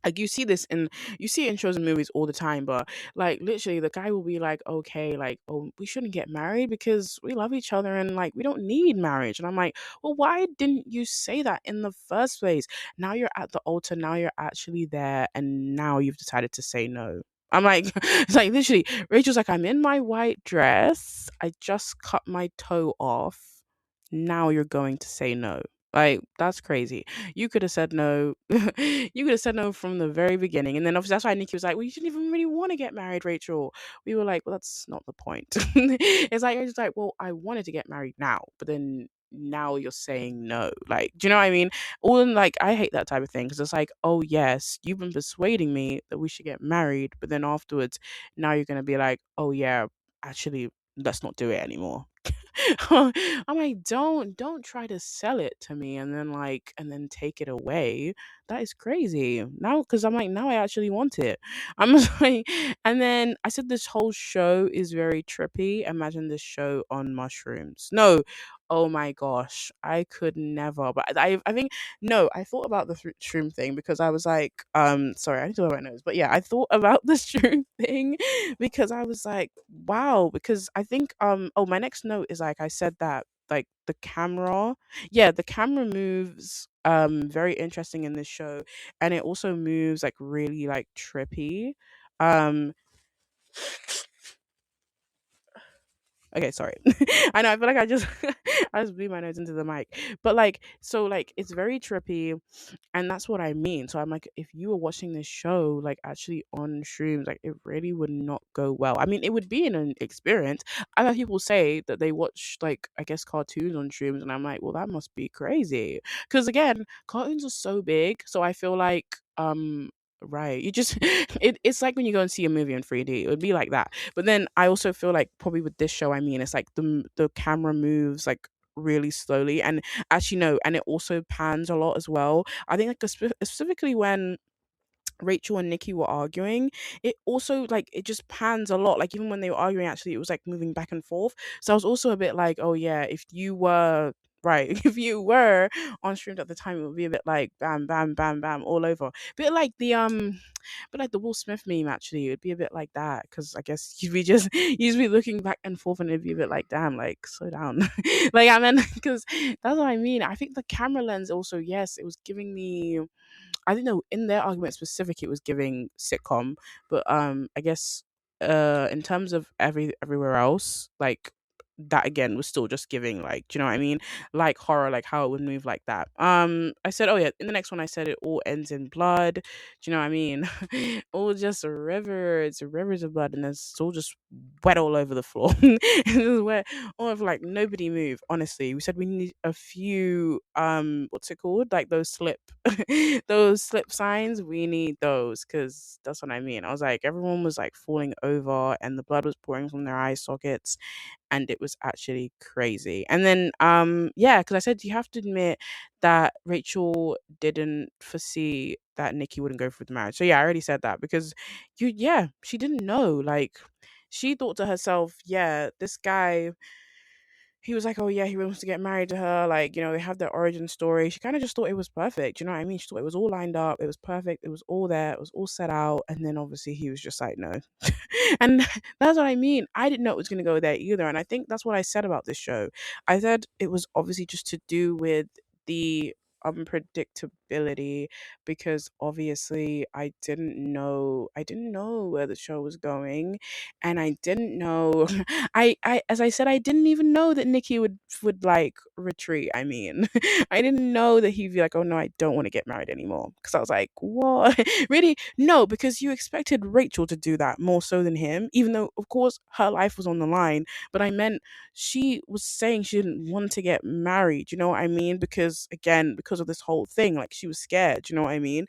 Like, you see it in shows and movies all the time, but like literally the guy will be like, okay, like, oh, we shouldn't get married because we love each other and like we don't need marriage. And I'm like, well, why didn't you say that in the first place? Now you're at the altar, now you're actually there, and now you've decided to say no. I'm like, it's like literally, Rachel's like, I'm in my white dress, I just cut my toe off. now you're going to say no. Like, that's crazy. You could have said no. You could have said no from the very beginning. And then obviously that's why Nikki was like, well, you didn't even really want to get married, Rachel. We were like, well, that's not the point. It's like, well, I wanted to get married now, but then now you're saying no. Like, do you know what I mean? All in like, I hate that type of thing because it's like, oh, yes, you've been persuading me that we should get married, but then afterwards, now you're going to be like, oh, yeah, actually, let's not do it anymore. I'm like, don't try to sell it to me and then take it away. That is crazy. Now because I'm like, now I actually want it. I'm just like, and then I said this whole show is very trippy. Imagine this show on mushrooms. No. Oh my gosh, I could never. But I think no, I thought about the shroom thing because I was like, sorry, I need to blow my nose. But yeah, I thought about the shroom thing because I was like, wow, because I think oh, my next note is like I said that like the camera, yeah, the camera moves very interesting in this show, and it also moves like really like trippy. Um Okay, sorry. I know, I feel like I just blew my nose into the mic. But like so like it's very trippy, and that's what I mean. So I'm like, if you were watching this show like actually on shrooms, like it really would not go well. I mean, it would be an experience. I've had people say that they watch like I guess cartoons on shrooms, and I'm like, well, that must be crazy. Because again, cartoons are so big, so I feel like right, you just it's like when you go and see a movie in 3D. It would be like that. But then I also feel like probably with this show, I mean, it's like the camera moves like really slowly, and actually no, and it also pans a lot as well. I think like specifically when Rachel and Nikki were arguing, it also like it just pans a lot. Like even when they were arguing, actually, it was like moving back and forth. So I was also a bit like, oh yeah, if you were right, if you were on streams at the time, it would be a bit like bam, bam, bam, bam, all over. Bit like but like the Will Smith meme. Actually, it would be a bit like that because I guess you'd be just you'd just be looking back and forth, and it'd be a bit like, damn, like slow down. Like I mean, because that's what I mean. I think the camera lens also, yes, it was giving me. I don't know, in their argument specific, it was giving sitcom, but I guess in terms of everywhere else, like that again was still just giving like, do you know what I mean? Like horror, like how it would move like that. I said, oh yeah, in the next one I said it all ends in blood. Do you know what I mean? All just rivers of blood, and it's all just wet all over the floor. It's just wet all over, like nobody move. Honestly, we said we need a few what's it called? Like those slip those slip signs, we need those because that's what I mean. I was like, everyone was like falling over and the blood was pouring from their eye sockets, and it was actually crazy. And then, yeah, because I said you have to admit that Rachel didn't foresee that Nikki wouldn't go through the marriage. So yeah, I already said that because yeah, she didn't know. Like, she thought to herself, yeah, this guy, he was like, "Oh yeah, he wants to get married to her." Like, they have their origin story. She kind of just thought it was perfect. You know what I mean? She thought it was all lined up. It was perfect. It was all there. It was all set out. And then obviously he was just like, no. And that's what I mean. I didn't know it was going to go there either. And I think that's what I said about this show. I said it was obviously just to do with the unpredictability, because obviously I didn't know where the show was going, and I didn't know I as I said, I didn't even know that Nikki would like retreat. I mean, I didn't know that he'd be like, "Oh no, I don't want to get married anymore." Because I was like, "What? Really? No?" Because you expected Rachel to do that more so than him, even though of course her life was on the line. But I meant she was saying she didn't want to get married. You know what I mean? Because again, because of this whole thing, like she was scared. You know what I mean?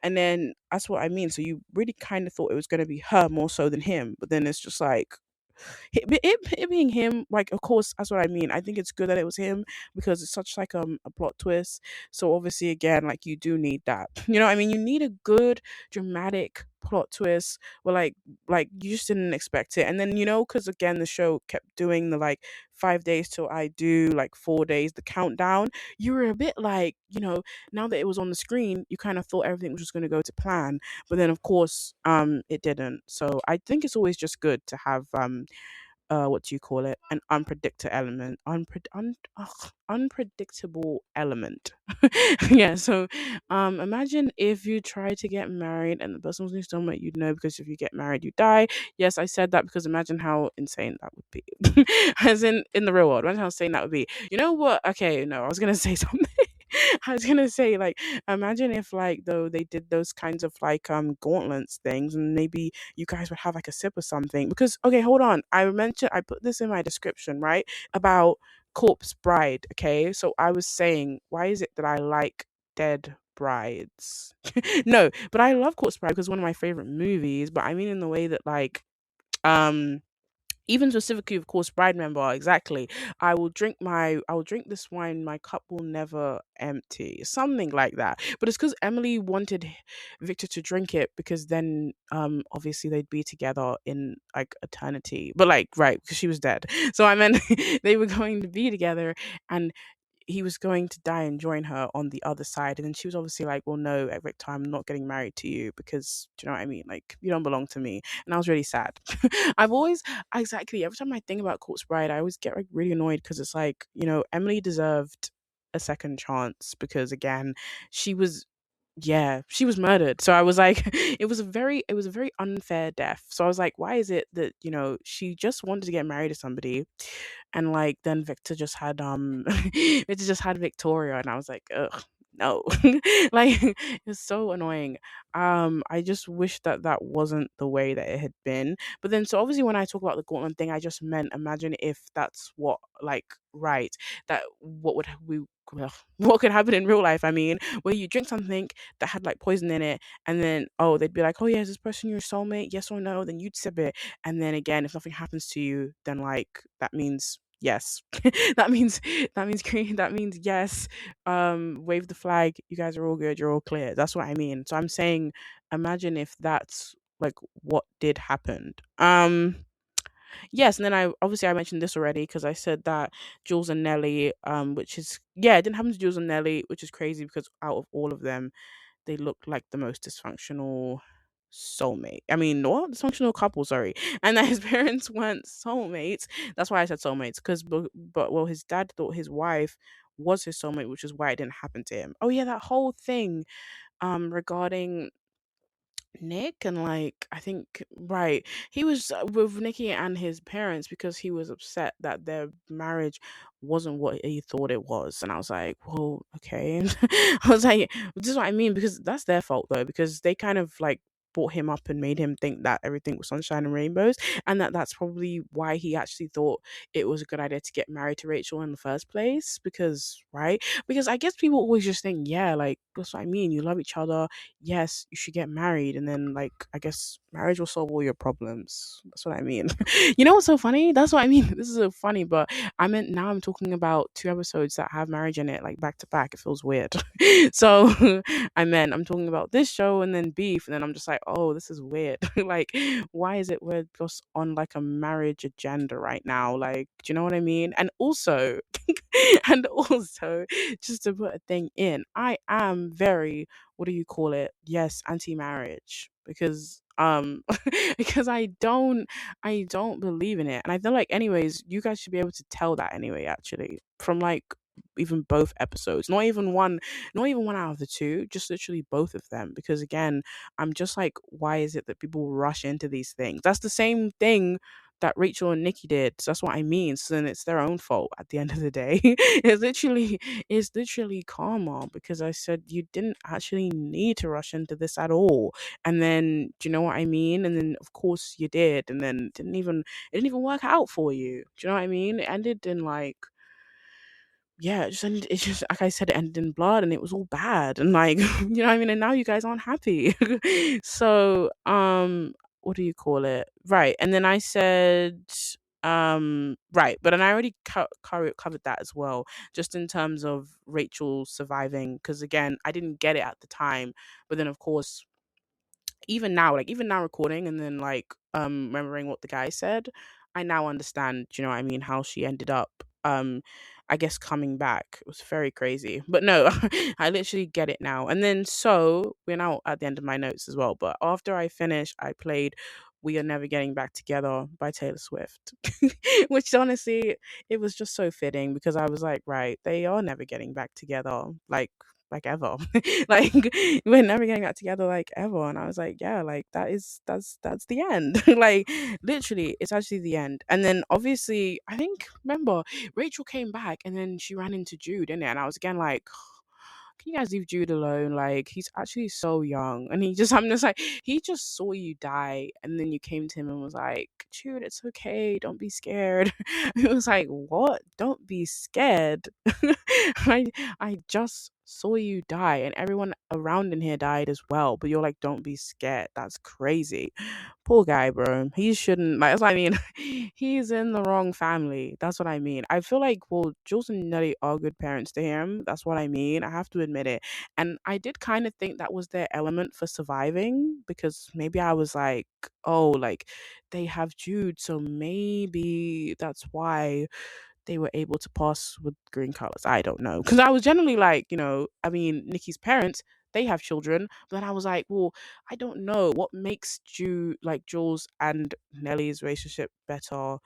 And then that's what I mean. So you really kind of thought it was going to be her more so than him, but then it's just like it being him, like of course that's what I mean. I think it's good that it was him because it's such like a plot twist. So obviously again, like you do need that. You know what I mean? You need a good dramatic plot twist where like you just didn't expect it. And then because again the show kept doing the like 5 days till I do, like 4 days, the countdown. You were a bit like, now that it was on the screen, you kind of thought everything was just going to go to plan, but then of course it didn't. So I think it's always just good to have what do you call it, an unpredictable element, unpredictable element. Yeah, so imagine if you try to get married and the person was your soulmate, you'd know, because if you get married you die. Yes, I said that because imagine how insane that would be. As in the real world, imagine how insane that would be. You know what, okay, no, I was gonna say something. I was gonna say, like, imagine if, like, though they did those kinds of like gauntlets things, and maybe you guys would have like a sip or something. Because, okay, hold on, I put this in my description, right, about Corpse Bride. Okay, so I was saying, why is it that I like dead brides? No, but I love Corpse Bride because it's one of my favorite movies. But I mean, in the way that, like, um even specifically, of course, bride member, exactly. I will drink this wine, my cup will never empty, something like that. But it's because Emily wanted Victor to drink it, because then obviously they'd be together in like eternity, but like, right, because she was dead. So I meant they were going to be together, and he was going to die and join her on the other side. And then she was obviously like, well, no, Victor, I'm not getting married to you, because, do you know what I mean? Like, you don't belong to me. And I was really sad. I've always, exactly, every time I think about Corpse Bride, I always get like really annoyed, because it's like, Emily deserved a second chance, because again, she was, yeah, she was murdered. So I was like, it was a very unfair death. So I was like, why is it that, she just wanted to get married to somebody, and like then Victor just had Victor just had Victoria, and I was like, ugh, no. Like, it's so annoying. I just wish that that wasn't the way that it had been. But then, so obviously when I talk about the gauntlet thing, I just meant, imagine if that's what, like, right, that what would we well, what could happen in real life, I mean, where you drink something that had like poison in it, and then, oh, they'd be like, oh yeah, is this person your soulmate, yes or no? Then you'd sip it, and then again, if nothing happens to you, then like that means yes. that means that means green, that means yes. Wave the flag, you guys are all good, you're all clear. That's what I mean. So I'm saying, imagine if that's like what did happen. Yes, and then I mentioned this already, because I said that Jules and Nelly, which is, yeah, it didn't happen to Jules and Nelly, which is crazy, because out of all of them, they look like the most dysfunctional soulmate. I mean, what, dysfunctional couple? Sorry, and that his parents weren't soulmates. That's why I said soulmates, because but well, his dad thought his wife was his soulmate, which is why it didn't happen to him. Oh yeah, that whole thing regarding Nick, and like, I think, right, he was with Nikki and his parents because he was upset that their marriage wasn't what he thought it was. And I was like, well, okay. I was like, this is what I mean, because that's their fault though, because they kind of like brought him up and made him think that everything was sunshine and rainbows, and that's probably why he actually thought it was a good idea to get married to Rachel in the first place. Because, right, because I guess people always just think, yeah, like, that's what I mean, you love each other, yes, you should get married, and then, like, I guess marriage will solve all your problems. That's what I mean. You know what's so funny? That's what I mean. This is so funny, but I meant, now I'm talking about two episodes that have marriage in it, like back to back. It feels weird. So I'm talking about this show and then Beef, and then I'm just like, oh, this is weird. Like, why is it we're just on like a marriage agenda right now? Like, do you know what I mean? And also, and also, just to put a thing in, I am very, what do you call it? Yes, anti-marriage, because because I don't believe in it. And I feel like, anyways, you guys should be able to tell that anyway, actually, from like even both episodes. Not even one out of the two, just literally both of them. Because again, I'm just like, why is it that people rush into these things? That's the same thing that Rachel and Nikki did. So that's what I mean. So then it's their own fault at the end of the day. It's literally karma, because I said you didn't actually need to rush into this at all. And then, do you know what I mean? And then of course you did, and then it didn't even work out for you. Do you know what I mean? It ended in like, yeah, it just ended, it's just like I said, it ended in blood, and it was all bad, and like, you know what I mean? And now you guys aren't happy. So, what do you call it? Right. And then I said, right, but then I already covered that as well, just in terms of Rachel surviving, because again, I didn't get it at the time, but then of course, even now recording, and then like remembering what the guy said, I now understand, you know what I mean, how she ended up, I guess, coming back. It was very crazy, but no, I literally get it now. And then, so we're now at the end of my notes as well, but after I finished, I played We Are Never Getting Back Together by Taylor Swift. Which honestly, it was just so fitting because I was like, right, they are never getting back together. Like ever. Like we're never getting back together like ever. And I was like, yeah, like that's the end. Like literally, it's actually the end. And then obviously, I think remember Rachel came back and then she ran into Jude, in it? And I was again like, can you guys leave Jude alone? Like, he's actually so young. And I'm just like, he just saw you die. And then you came to him and was like, Jude, it's okay. Don't be scared. It was like, what? Don't be scared. I, I just saw you die. And everyone around in here died as well. But you're like, don't be scared. That's crazy. Poor guy, bro. He shouldn't. Like, that's what I mean. He's in the wrong family. That's what I mean. I feel like, well, Jules and Nelly are good parents to him. That's what I mean. I have to admit it. And I did kind of think that was their element for surviving because maybe I was like, oh, like they have Jude, so maybe that's why they were able to pass with green colors. I don't know. Because I was generally like, I mean, Nikki's parents, they have children. But then I was like, well, I don't know what makes Jules and Nelly's relationship better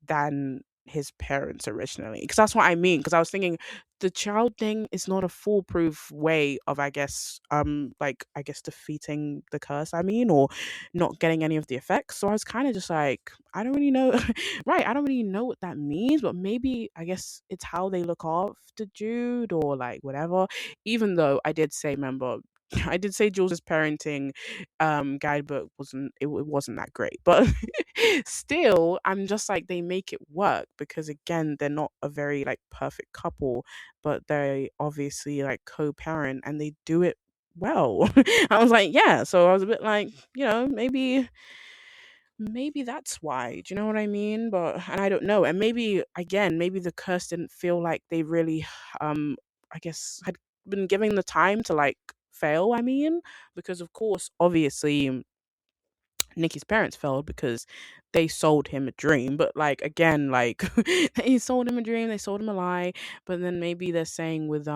than his parents originally. Because that's what I mean. Because I was thinking the child thing is not a foolproof way of, I guess defeating the curse. I mean, or not getting any of the effects. So I was kind of just like, I don't really know. Right, I don't really know what that means, but maybe I guess it's how they look after Jude or like whatever. Even though I did say, remember, I did say Jules's parenting guidebook it wasn't that great, but still, I'm just like they make it work because again, they're not a very like perfect couple, but they obviously like co-parent and they do it well. I was like, yeah. So I was a bit like, maybe that's why. Do you know what I mean? But and I don't know. And maybe again, maybe the curse didn't feel like they really I guess had been giving the time to like fail, I mean, because of course, obviously Nikki's parents failed because they sold him a dream. But like again, like they sold him a dream, they sold him a lie. But then maybe they're saying with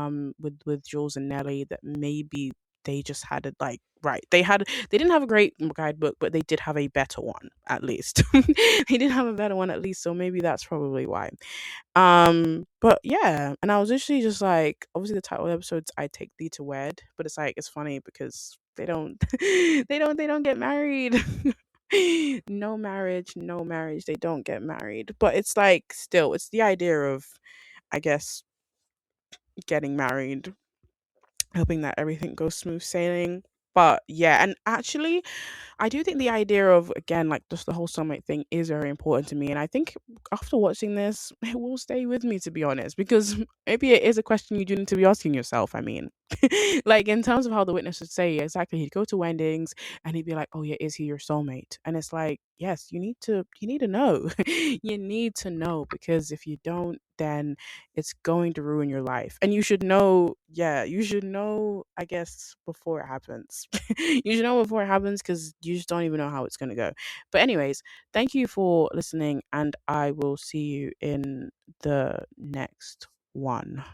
Jules and Nelly that maybe they just had it like right. They didn't have a great guidebook, but they did have a better one at least. They did have a better one at least, so maybe that's probably why. But yeah, and I was literally just like, obviously the title of the episode's "I Take Thee to Wed," but it's like it's funny because they don't, they don't get married. No marriage, no marriage. They don't get married, but it's like still, it's the idea of, I guess, getting married, hoping that everything goes smooth sailing. But yeah, and actually, I do think the idea of again like just the whole soulmate thing is very important to me, and I think after watching this, it will stay with me to be honest, because maybe it is a question you do need to be asking yourself. I mean, like in terms of how the witness would say exactly, he'd go to weddings and he'd be like, "Oh yeah, is he your soulmate?" And it's like, yes, you need to know, you need to know because if you don't, then it's going to ruin your life, and you should know. Yeah, you should know. I guess before it happens. You should know before it happens because you just don't even know how it's going to go. But, anyways, thank you for listening, and I will see you in the next one.